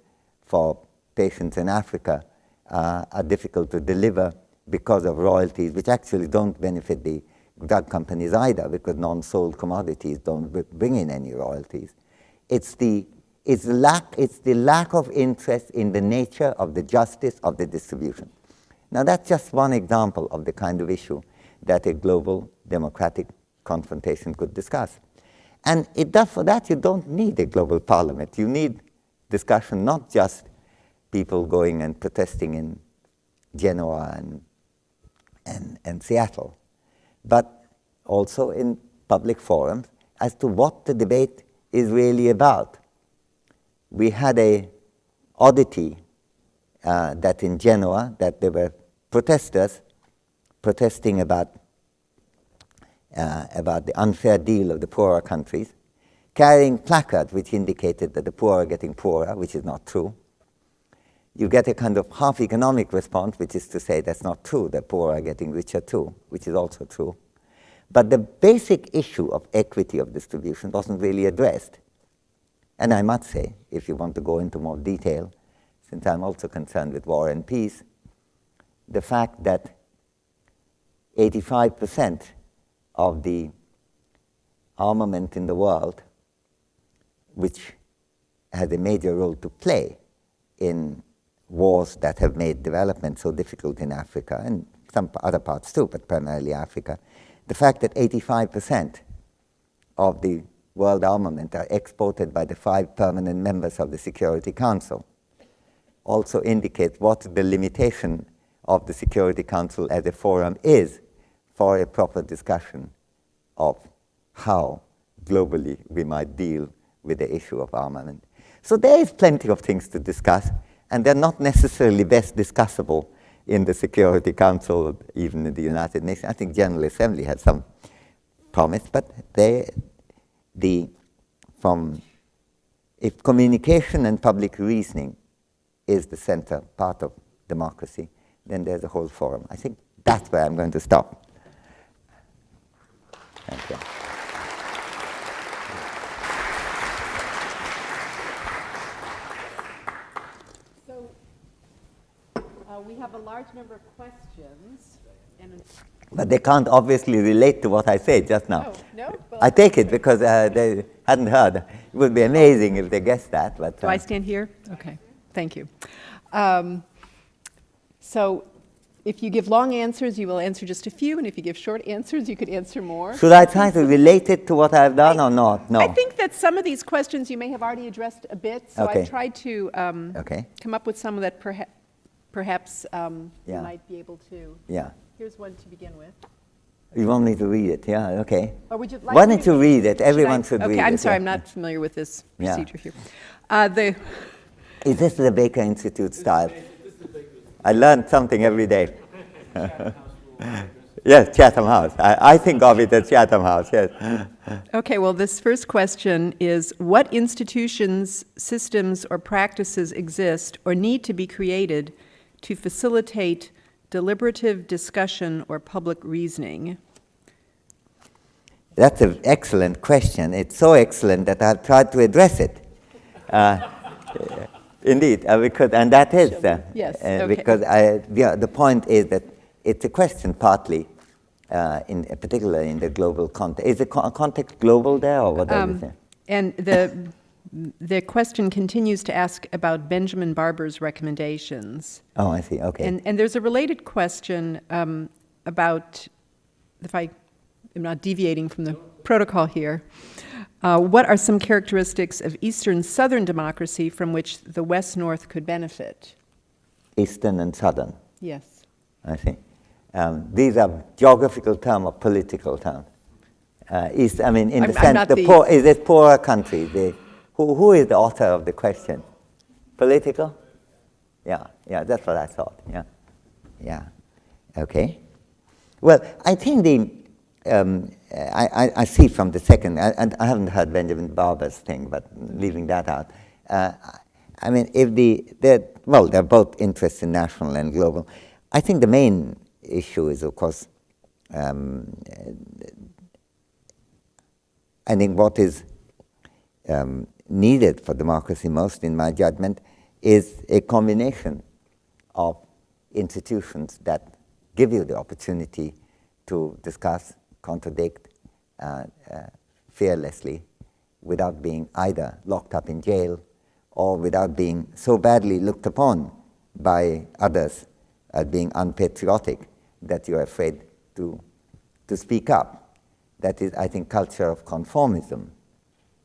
Speaker 3: for patients in Africa, are difficult to deliver because of royalties, which actually don't benefit the drug companies either, because non-sold commodities don't bring in any royalties. It's the lack of interest in the nature of the justice of the distribution. Now, that's just one example of the kind of issue that a global democratic confrontation could discuss. And for that, you don't need a global parliament. You need discussion, not just people going and protesting in Genoa and Seattle, but also in public forums as to what the debate is really about. We had an oddity that in Genoa, that there were protesters protesting about the unfair deal of the poorer countries, carrying placards which indicated that the poor are getting poorer, which is not true. You get a kind of half economic response, which is to say that's not true, the poor are getting richer too, which is also true. But the basic issue of equity of distribution wasn't really addressed. And I must say, if you want to go into more detail, since I'm also concerned with war and peace, the fact that 85% of the armament in the world, which has a major role to play in wars that have made development so difficult in Africa, and some other parts too, but primarily Africa, the fact that 85% of the world armament are exported by the 5 permanent members of the Security Council also indicates what the limitation of the Security Council as a forum is for a proper discussion of how globally we might deal with the issue of armament. So there is plenty of things to discuss, and they're not necessarily best discussable in the Security Council, even in the United Nations. I think General Assembly has some promise, but if communication and public reasoning is the center part of democracy, then there's a whole forum. I think that's where I'm going to stop. Thank you.
Speaker 2: We have a large number of questions.
Speaker 3: But they can't obviously relate to what I said just now.
Speaker 2: No? Well,
Speaker 3: I take it because they hadn't heard. It would be amazing if they guessed that. But,
Speaker 2: do I stand here? Okay, thank you. So if you give long answers, you will answer just a few, and if you give short answers, you could answer more.
Speaker 3: Should I try to relate it to what I've done or not? No.
Speaker 2: I think that some of these questions you may have already addressed a bit, so
Speaker 3: Okay.
Speaker 2: I've tried to come up with some that perhaps you might be able to.
Speaker 3: Yeah.
Speaker 2: Here's one to begin with.
Speaker 3: You want me to read it? Yeah, okay.
Speaker 2: Or would you like
Speaker 3: Why
Speaker 2: me
Speaker 3: don't you read it? Everyone should read it.
Speaker 2: Okay, I'm sorry,
Speaker 3: yeah.
Speaker 2: I'm not familiar with this
Speaker 3: Yeah.
Speaker 2: procedure here.
Speaker 3: Is this the Baker Institute style? I learned something every day. Yes, Chatham House. I think of it as Chatham House, yes.
Speaker 2: Okay, well, this first question is, what institutions, systems, or practices exist or need to be created to facilitate deliberative discussion or public reasoning?
Speaker 3: That's an excellent question. It's so excellent that I've tried to address it. Indeed, and that is
Speaker 2: Yes, okay.
Speaker 3: because the point is that it's a question partly, particularly in the global context. Is the context global there, or what does it say?
Speaker 2: And the question continues to ask about Benjamin Barber's recommendations.
Speaker 3: Oh, I see. Okay.
Speaker 2: And there's a related question about, if I am not deviating from the protocol here, what are some characteristics of Eastern Southern democracy from which the West-North could benefit?
Speaker 3: Eastern and Southern.
Speaker 2: Yes.
Speaker 3: I see. These are geographical terms or political terms. East, I mean, in the sense, is it poorer countries? Who is the author of the question? Political? Yeah, that's what I thought. Yeah. Okay. Well, I think I see from the second, and I haven't heard Benjamin Barber's thing, but leaving that out. I mean, they're both interests in national and global. I think the main issue is, of course, I think what is needed for democracy most, in my judgment, is a combination of institutions that give you the opportunity to discuss, contradict fearlessly without being either locked up in jail or without being so badly looked upon by others as being unpatriotic that you're afraid to speak up. That is, I think, culture of conformism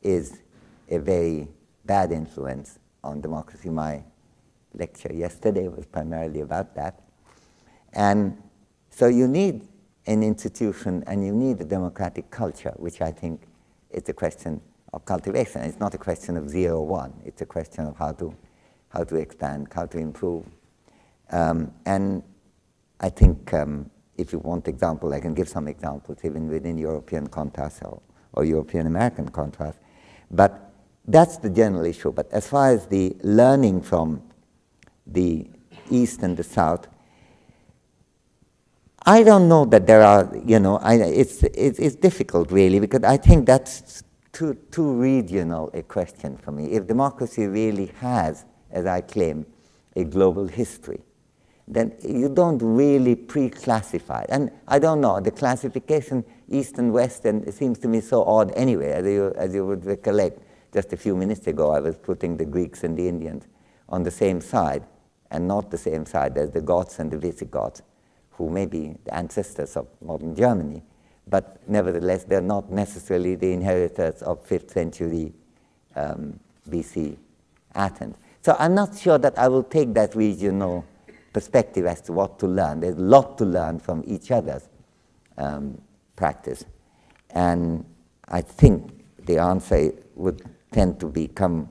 Speaker 3: is a very bad influence on democracy. My lecture yesterday was primarily about that. And so you need an institution and you need a democratic culture, which I think is a question of cultivation. It's not a question of 0 or 1. It's a question of how to expand, how to improve. And I think if you want example, I can give some examples even within European contrast or European American contrast. But that's the general issue. But as far as the learning from the East and the South, I don't know that there are, it's difficult really, because I think that's too regional a question for me. If democracy really has, as I claim, a global history, then you don't really pre-classify it. And I don't know, the classification East and West, and it seems to me so odd anyway, as you would recollect. Just a few minutes ago, I was putting the Greeks and the Indians on the same side, and not the same side as the Goths and the Visigoths, who may be the ancestors of modern Germany, but nevertheless, they're not necessarily the inheritors of 5th century BC Athens. So I'm not sure that I will take that regional perspective as to what to learn. There's a lot to learn from each other's practice. And I think the answer would tend to become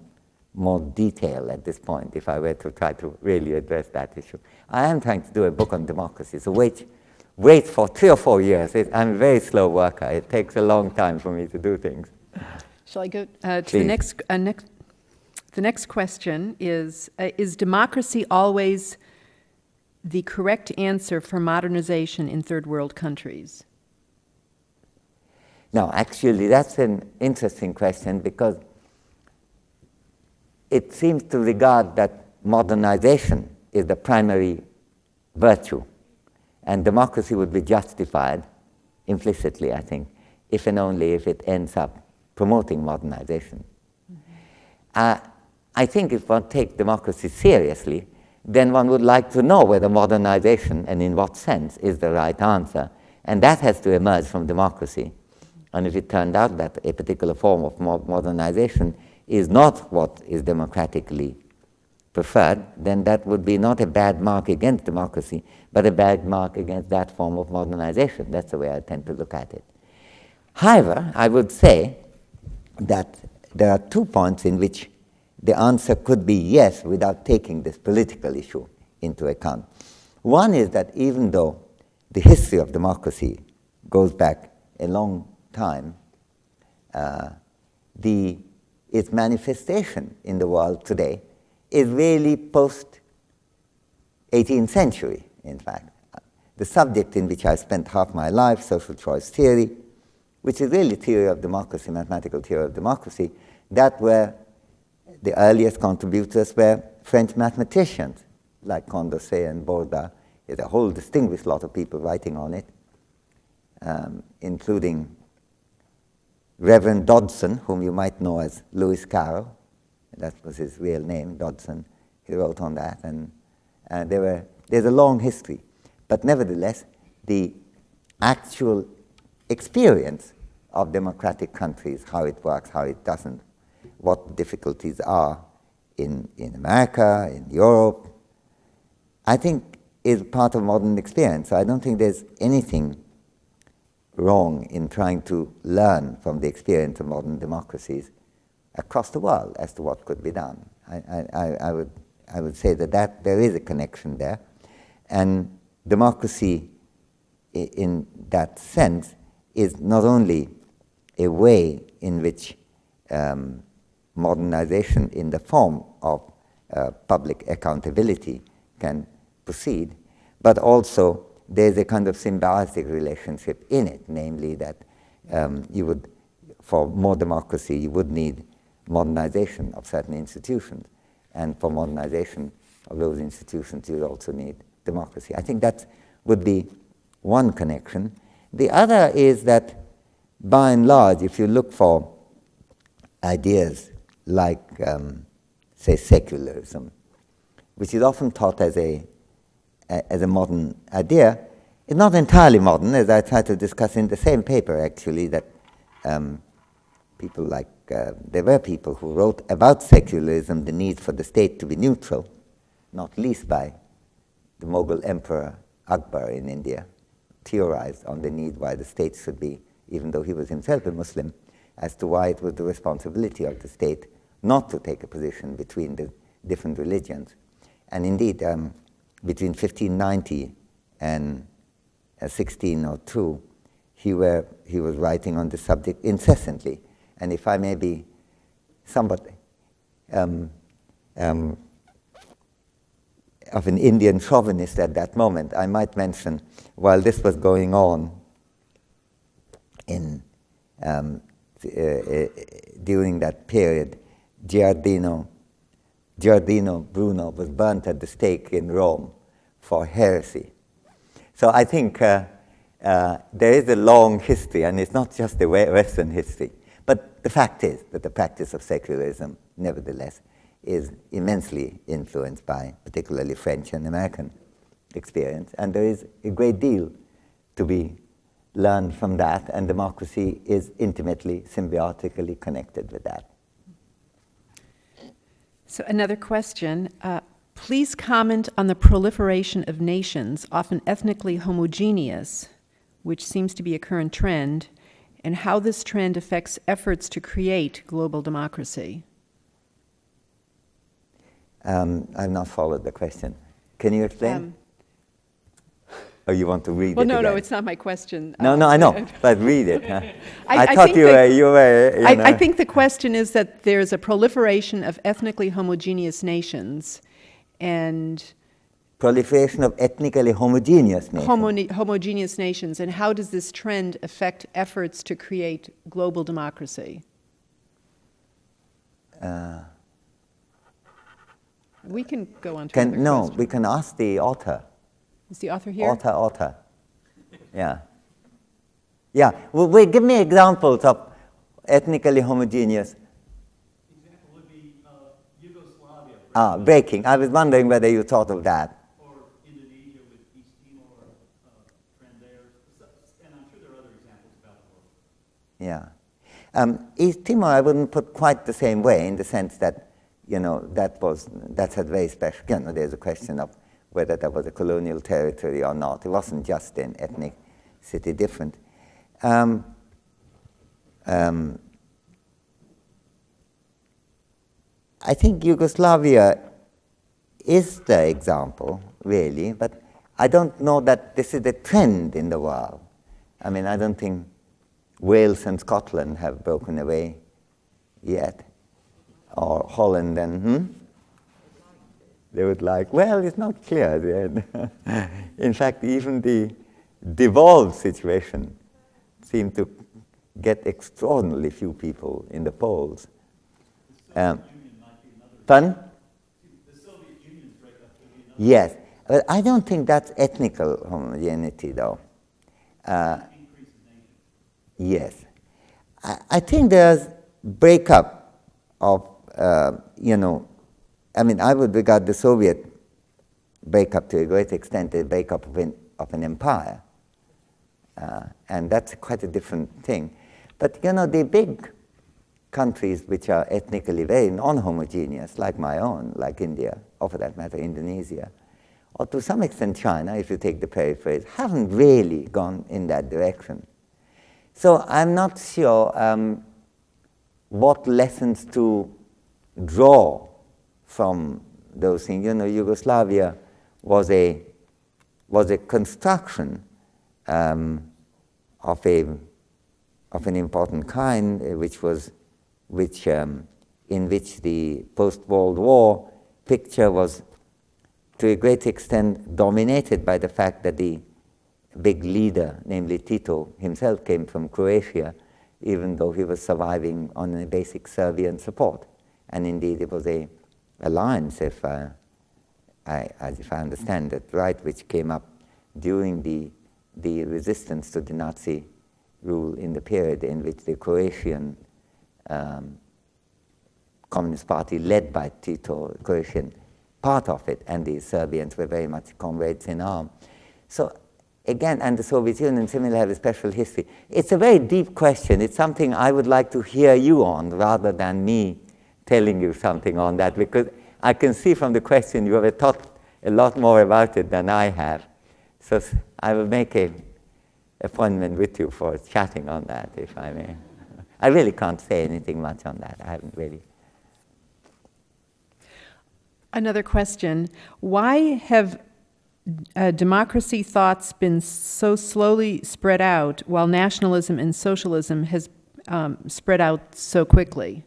Speaker 3: more detailed at this point if I were to try to really address that issue. I am trying to do a book on democracy, so wait for 3 or 4 years. I'm a very slow worker. It takes a long time for me to do things.
Speaker 2: Shall I go to the next? The next question is democracy always the correct answer for modernization in third world countries?
Speaker 3: Now, actually, that's an interesting question because it seems to regard that modernization is the primary virtue, and democracy would be justified implicitly, I think, if and only if it ends up promoting modernization. I think if one takes democracy seriously, then one would like to know whether modernization, and in what sense, is the right answer, and that has to emerge from democracy. And if it turned out that a particular form of modernization is not what is democratically preferred, then that would be not a bad mark against democracy, but a bad mark against that form of modernization. That's the way I tend to look at it. However, I would say that there are 2 points in which the answer could be yes without taking this political issue into account. One is that even though the history of democracy goes back a long time, its manifestation in the world today is really post-18th century, in fact. The subject in which I spent half my life, social choice theory, which is really theory of democracy, mathematical theory of democracy, that were the earliest contributors were French mathematicians like Condorcet and Borda. There's a whole distinguished lot of people writing on it, including Reverend Dodson, whom you might know as Lewis Carroll. That was his real name, Dodson. He wrote on that, and there's a long history. But nevertheless, the actual experience of democratic countries, how it works, how it doesn't, what difficulties are in America, in Europe, I think is part of modern experience. So I don't think there's anything wrong in trying to learn from the experience of modern democracies across the world as to what could be done. I would say that there is a connection there. And democracy, in that sense, is not only a way in which modernization in the form of public accountability can proceed, but also there's a kind of symbiotic relationship in it, namely that for more democracy, you would need modernization of certain institutions, and for modernization of those institutions, you also need democracy. I think that would be one connection. The other is that, by and large, if you look for ideas like, say, secularism, which is often taught as a modern idea, it's not entirely modern, as I try to discuss in the same paper, actually, that people like, there were people who wrote about secularism, the need for the state to be neutral, not least by the Mughal Emperor Akbar in India, theorized on the need why the state should be, even though he was himself a Muslim, as to why it was the responsibility of the state not to take a position between the different religions. And indeed, between 1590 and 1602, he was writing on the subject incessantly. And if I may be somewhat of an Indian chauvinist at that moment, I might mention, while this was going on in during that period, Giardino Bruno was burnt at the stake in Rome for heresy. So I think there is a long history, and it's not just the Western history. But the fact is that the practice of secularism, nevertheless, is immensely influenced by particularly French and American experience. And there is a great deal to be learned from that, and democracy is intimately, symbiotically connected with that.
Speaker 2: So another question. Please comment on the proliferation of nations, often ethnically homogeneous, which seems to be a current trend, and how this trend affects efforts to create global democracy.
Speaker 3: I've not followed the question. Can you explain? Or you want to read it
Speaker 2: Well, no,
Speaker 3: again?
Speaker 2: no, it's not my question.
Speaker 3: No, I know, but read it. Huh?
Speaker 2: I
Speaker 3: thought
Speaker 2: think
Speaker 3: you were.
Speaker 2: I think the question is that there's a proliferation of ethnically homogeneous nations, and
Speaker 3: proliferation of ethnically homogeneous nations.
Speaker 2: Homogeneous nations, and how does this trend affect efforts to create global democracy? We can go on to another question.
Speaker 3: We can ask the author.
Speaker 2: Is the author here?
Speaker 3: Author. Yeah. Yeah. Well, give me examples of ethnically homogeneous.
Speaker 4: Example would be Yugoslavia.
Speaker 3: Breaking. I was wondering whether you thought of that.
Speaker 4: Or Indonesia with East Timor trend there. And I'm sure there are other examples about the world.
Speaker 3: Yeah. East Timor I wouldn't put quite the same way, in the sense that, that's a very special, there's a question of whether that was a colonial territory or not. It wasn't just in ethnicity different. I think Yugoslavia is the example, really, but I don't know that this is a trend in the world. I mean, I don't think Wales and Scotland have broken away yet, or Holland and, They would like, well, it's not clear. In fact, even the devolved situation seemed to get extraordinarily few people in the polls. Pardon?
Speaker 4: The Soviet Union's breakup would be another.
Speaker 3: Yes, but I don't think that's ethnical homogeneity, though.
Speaker 4: Increase in nations.
Speaker 3: Yes. I think there's breakup of, I would regard the Soviet breakup to a great extent as a breakup of an empire. And that's quite a different thing. But, the big countries which are ethnically very non-homogeneous, like my own, like India, or for that matter, Indonesia, or to some extent China, if you take the peripheries, haven't really gone in that direction. So I'm not sure what lessons to draw from those things. Yugoslavia was a construction of an important kind, in which the post-World War picture was, to a great extent, dominated by the fact that the big leader, namely Tito himself, came from Croatia, even though he was surviving on a basic Serbian support. And indeed, it was an alliance, if I understand it right, which came up during the resistance to the Nazi rule in the period in which the Croatian Communist Party, led by Tito, Croatian part of it, and the Serbians were very much comrades in arms. So again, and the Soviet Union similarly have a special history. It's a very deep question. It's something I would like to hear you on rather than me telling you something on that, because I can see from the question you have thought a lot more about it than I have. So I will make an appointment with you for chatting on that, if I may. I really can't say anything much on that. I haven't really.
Speaker 2: Another question. Why have democracy thoughts been so slowly spread out while nationalism and socialism has spread out so quickly?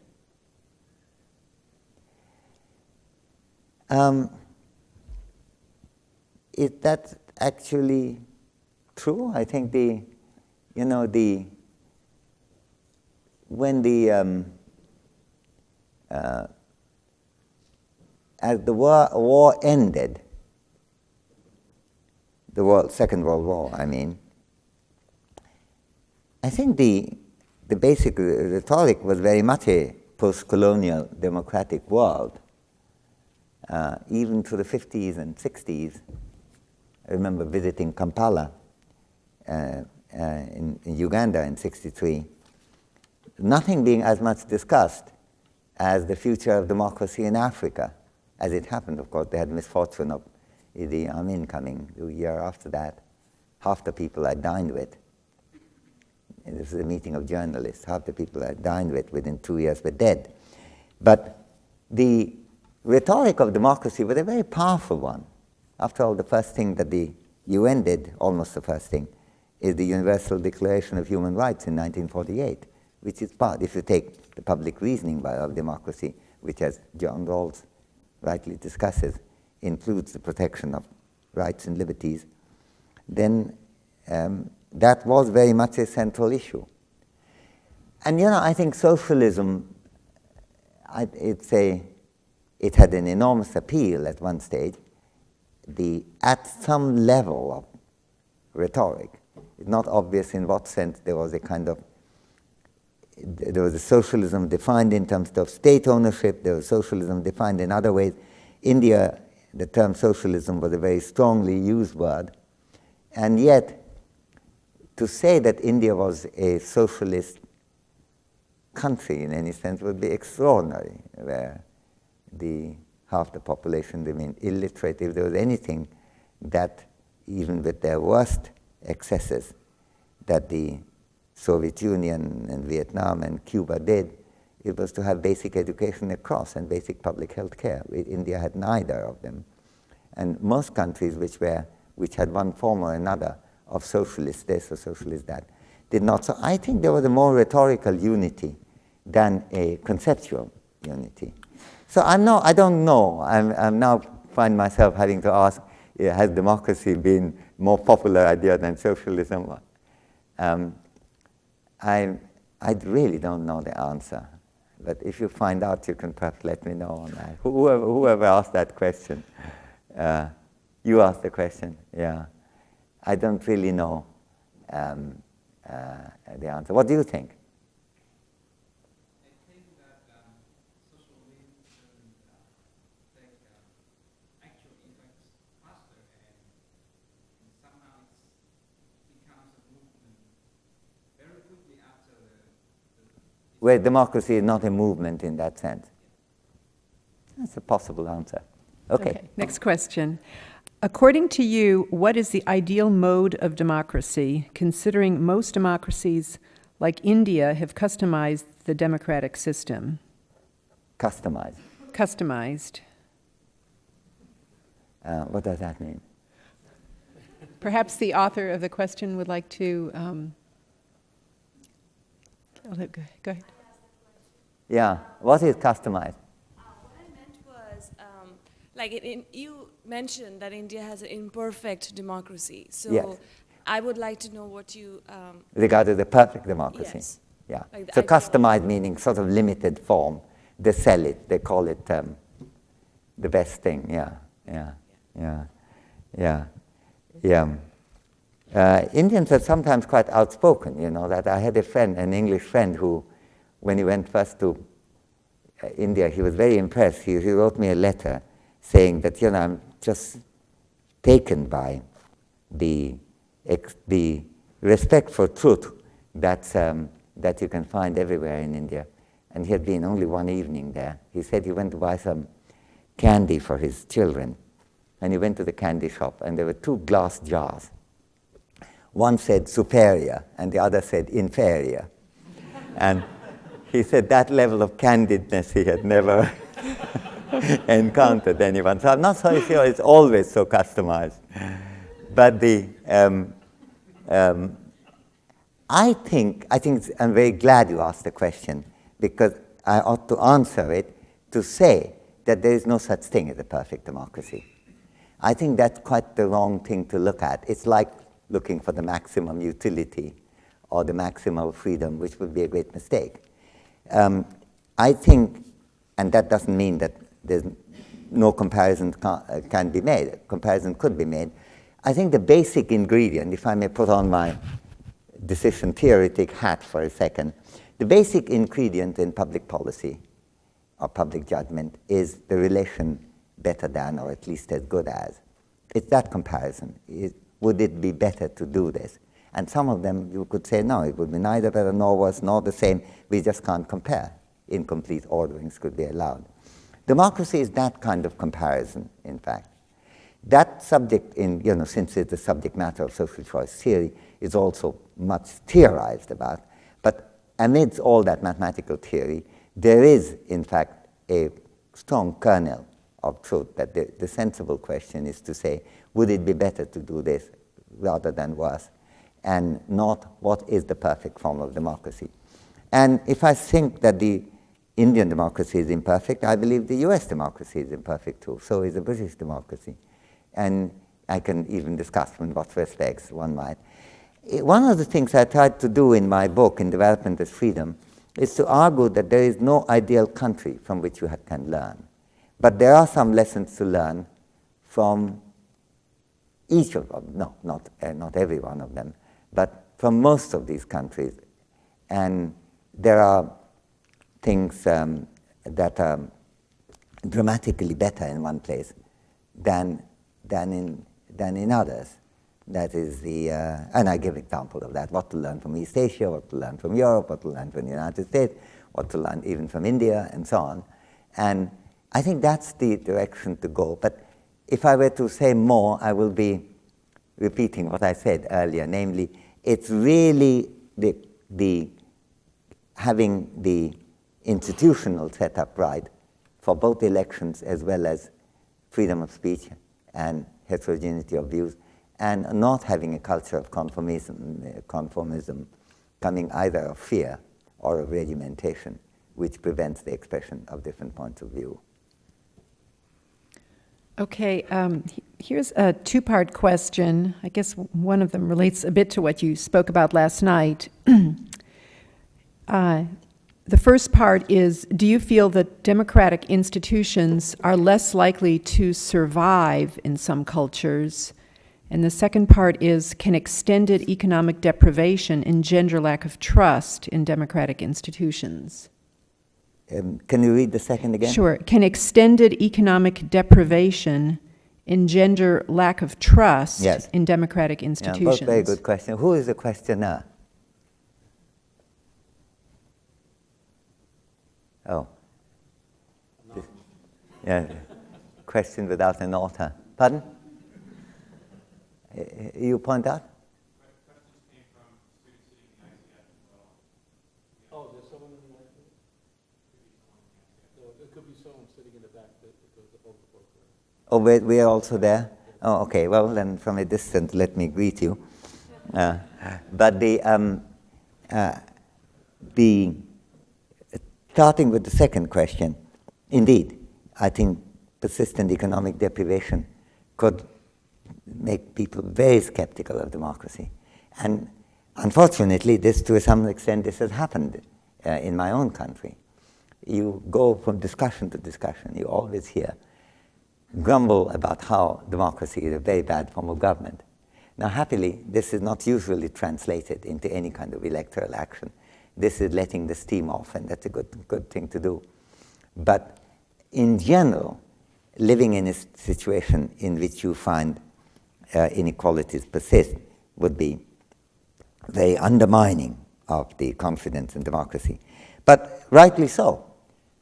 Speaker 3: Is that actually true? I think when as the war ended, the Second World War, I mean, I think the basic rhetoric was very much a post-colonial democratic world. Even to the 50s and 60s, I remember visiting Kampala in Uganda in '63, nothing being as much discussed as the future of democracy in Africa. As it happened, of course, they had misfortune of Idi Amin coming the year after that. Half the people I dined with, and this is a meeting of journalists, half the people I dined with within 2 years were dead. But the rhetoric of democracy was a very powerful one. After all, the first thing that the UN did, almost the first thing, is the Universal Declaration of Human Rights in 1948, which is part, if you take the public reasoning of democracy, which, as John Rawls rightly discusses, includes the protection of rights and liberties, then that was very much a central issue. And I think socialism, it had an enormous appeal at one stage. At some level of rhetoric, it's not obvious in what sense there was a socialism defined in terms of state ownership, there was socialism defined in other ways. India, the term socialism was a very strongly used word, and yet to say that India was a socialist country in any sense would be extraordinary, where half the population remained illiterate. If there was anything that, even with their worst excesses, that the Soviet Union and Vietnam and Cuba did, it was to have basic education across and basic public health care. India had neither of them. And most countries which had one form or another of socialist this or socialist that did not. So I think there was a more rhetorical unity than a conceptual unity. So I don't know. I'm now find myself having to ask, has democracy been more popular idea than socialism? I really don't know the answer. But if you find out, you can perhaps let me know on that. Whoever asked that question. You asked the question, yeah. I don't really know the answer. What do you think?
Speaker 5: I think that socialism actually impacts faster, and somehow it becomes a movement very quickly after
Speaker 3: Where democracy is not a movement in that sense. That's a possible answer. Okay.
Speaker 2: Next question. According to you, what is the ideal mode of democracy, considering most democracies, like India, have customized the democratic system?
Speaker 3: Customized.
Speaker 2: Customized.
Speaker 3: What does that mean?
Speaker 2: Perhaps the author of the question would like to... go ahead.
Speaker 3: Yeah. What is customized?
Speaker 6: What I meant was, you mentioned that India has an imperfect democracy. So
Speaker 3: Yes.
Speaker 6: I would like to know what you...
Speaker 3: Regarded the perfect democracy.
Speaker 6: Yes.
Speaker 3: Yeah.
Speaker 6: Like the
Speaker 3: So
Speaker 6: ideal.
Speaker 3: customized meaning sort of limited form. They sell it. They call it the best thing. Indians are sometimes quite outspoken, that I had a friend, an English friend, who, when he went first to India, he was very impressed. He wrote me a letter saying that, I'm just taken by the respect for truth that you can find everywhere in India. And he had been only one evening there. He said he went to buy some candy for his children. And he went to the candy shop, and there were two glass jars. One said superior, and the other said inferior. And he said that level of candidness he had never encountered anyone. So I'm not so sure it's always so customized. But I'm very glad you asked the question, because I ought to answer it to say that there is no such thing as a perfect democracy. I think that's quite the wrong thing to look at. It's like looking for the maximum utility or the maximal freedom, which would be a great mistake. I think, and that doesn't mean that there's no comparison can be made. Comparison could be made. I think the basic ingredient, if I may put on my decision theoretic hat for a second, the basic ingredient in public policy or public judgment is the relation better than, or at least as good as. It's that comparison. Would it be better to do this? And some of them you could say, no, it would be neither better nor worse nor the same. We just can't compare. Incomplete orderings could be allowed. Democracy is that kind of comparison, in fact. That subject, since it's the subject matter of social choice theory, is also much theorized about. But amidst all that mathematical theory, there is, in fact, a strong kernel of truth that the sensible question is to say, would it be better to do this rather than worse? And not what is the perfect form of democracy. And if I think that the Indian democracy is imperfect, I believe the US democracy is imperfect too. So is the British democracy. And I can even discuss in what respects one might. One of the things I tried to do in my book, In Development as Freedom, is to argue that there is no ideal country from which you can learn. But there are some lessons to learn from each of them, no, not every one of them, but from most of these countries. And there are things that are dramatically better in one place than in others. That is and I give examples of that, what to learn from East Asia, what to learn from Europe, what to learn from the United States, what to learn even from India, and so on. And I think that's the direction to go. But if I were to say more, I will be repeating what I said earlier, namely, it's really the having the institutional setup right for both elections as well as freedom of speech and heterogeneity of views, and not having a culture of conformism coming either of fear or of regimentation, which prevents the expression of different points of view.
Speaker 2: Okay, here's a two-part question. I guess one of them relates a bit to what you spoke about last night. The first part is, do you feel that democratic institutions are less likely to survive in some cultures? And the second part is, can extended economic deprivation engender lack of trust in democratic institutions?
Speaker 3: Can you read the second again?
Speaker 2: Sure. Can extended economic deprivation engender lack of trust in democratic institutions?
Speaker 3: Both very good questions. Who is the questioner? Oh. Question without an author. Pardon? You point out?
Speaker 1: Oh, there's someone in the back? No, there could be someone sitting in the back that goes to hold the book.
Speaker 3: Oh, we are also there? Oh, okay. Well, then from a distance, let me greet you. But starting with the second question, indeed, I think persistent economic deprivation could make people very skeptical of democracy. And unfortunately, to some extent, this has happened in my own country. You go from discussion to discussion, you always hear grumble about how democracy is a very bad form of government. Now, happily, this is not usually translated into any kind of electoral action. This is letting the steam off, and that's a good thing to do. But in general, living in a situation in which you find inequalities persist would be very undermining of the confidence in democracy. But rightly so,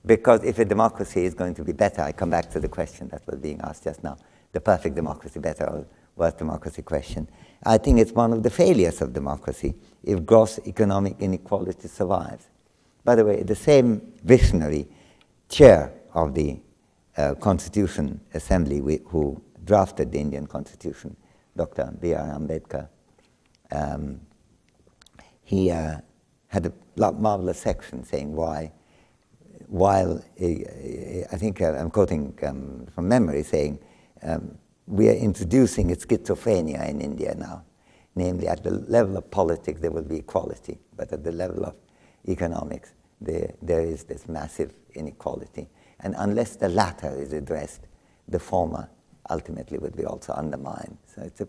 Speaker 3: because if a democracy is going to be better, I come back to the question that was being asked just now, the perfect democracy better or worse democracy question. I think it's one of the failures of democracy if gross economic inequality survives. By the way, the same visionary chair of the Constitution Assembly who drafted the Indian Constitution, Dr. B.R. Ambedkar, he had a marvelous section saying while I think I'm quoting from memory, saying we are introducing a schizophrenia in India now. Namely, at the level of politics there will be equality, but at the level of economics there is this massive inequality. And unless the latter is addressed, the former ultimately would be also undermined. So it's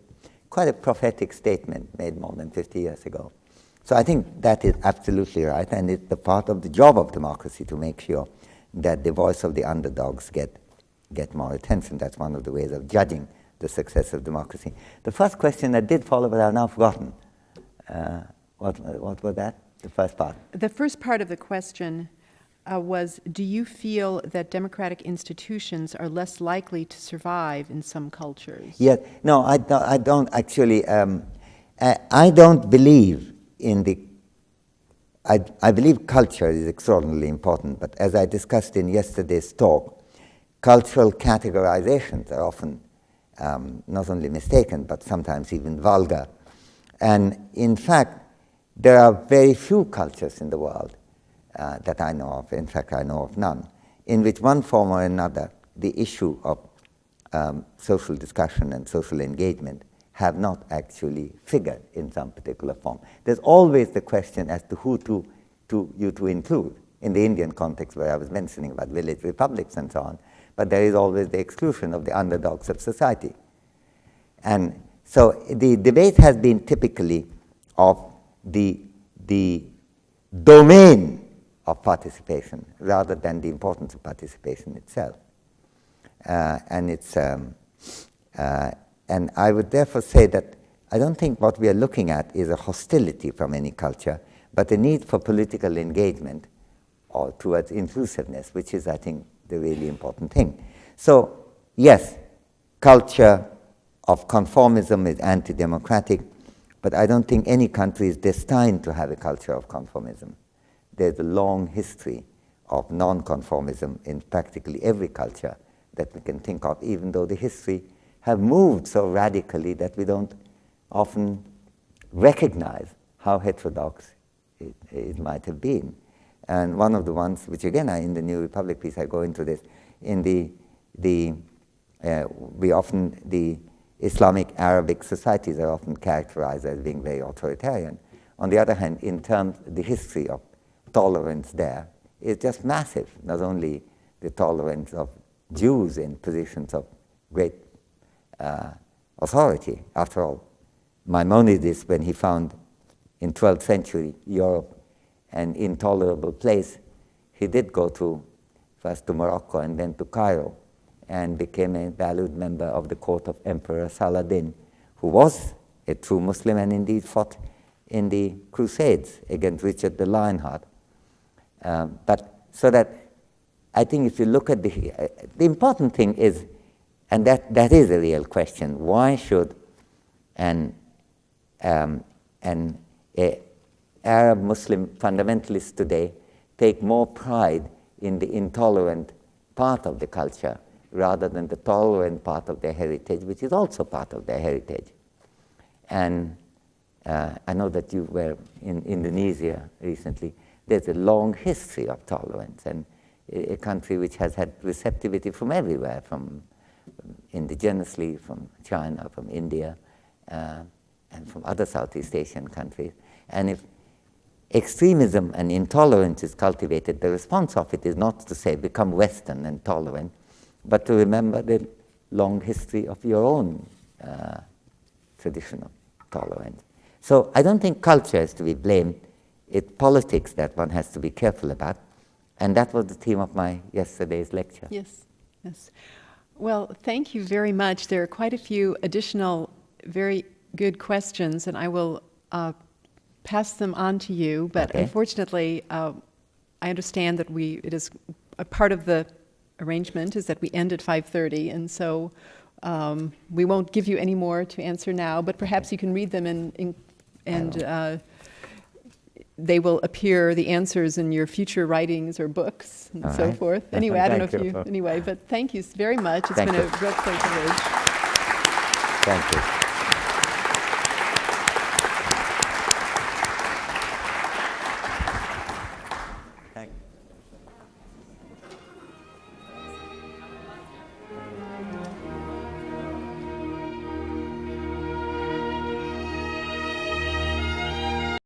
Speaker 3: quite a prophetic statement made more than 50 years ago. So I think that is absolutely right, and it's the part of the job of democracy to make sure that the voice of the underdogs get more attention. That's one of the ways of judging the success of democracy. The first question I did follow, but I've now forgotten. What was that? The first part?
Speaker 2: The first part of the question was, do you feel that democratic institutions are less likely to survive in some cultures?
Speaker 3: Yes. No, I don't actually. I don't believe in the. I believe culture is extraordinarily important, but as I discussed in yesterday's talk, cultural categorizations are often not only mistaken, but sometimes even vulgar. And in fact, there are very few cultures in the world that I know of, in fact I know of none, in which one form or another the issue of social discussion and social engagement have not actually figured in some particular form. There's always the question as to who to include. In the Indian context where I was mentioning about village republics and so on, but there is always the exclusion of the underdogs of society. And so the debate has been typically of the domain of participation rather than the importance of participation itself. And I would therefore say that I don't think what we are looking at is a hostility from any culture, but a need for political engagement or towards inclusiveness, which is, I think, the really important thing. So, yes, culture of conformism is anti-democratic, but I don't think any country is destined to have a culture of conformism. There's a long history of non-conformism in practically every culture that we can think of, even though the history have moved so radically that we don't often recognize how heterodox it might have been. And one of the ones, which again in the New Republic piece I go into this, in the Islamic Arabic societies are often characterized as being very authoritarian. On the other hand, in terms of the history of tolerance there is just massive, not only the tolerance of Jews in positions of great authority. After all, Maimonides, when he found in 12th century Europe an intolerable place, he did go first to Morocco and then to Cairo, and became a valued member of the court of Emperor Saladin, who was a true Muslim and indeed fought in the Crusades against Richard the Lionheart. But so that I think if you look at the important thing is, and that is a real question, why should an Arab Muslim fundamentalist today take more pride in the intolerant part of the culture rather than the tolerant part of their heritage, which is also part of their heritage? And I know that you were in Indonesia recently. There's a long history of tolerance, and a country which has had receptivity from everywhere, from indigenously, from China, from India, and from other Southeast Asian countries. And if extremism and intolerance is cultivated, the response of it is not to say become Western and tolerant, but to remember the long history of your own tradition of tolerance. So I don't think culture is to be blamed. It's politics that one has to be careful about. And that was the theme of my yesterday's lecture.
Speaker 2: Yes, yes. Well, thank you very much. There are quite a few additional very good questions, and I will pass them on to you. But
Speaker 3: okay.
Speaker 2: Unfortunately, I understand that it is a part of the arrangement is that we end at 5:30, and so we won't give you any more to answer now, but perhaps you can read them and they will appear, the answers, in your future writings or books and so forth. Anyway, I don't know if you, anyway, but thank you very much. It's been a real privilege.
Speaker 3: Thank you.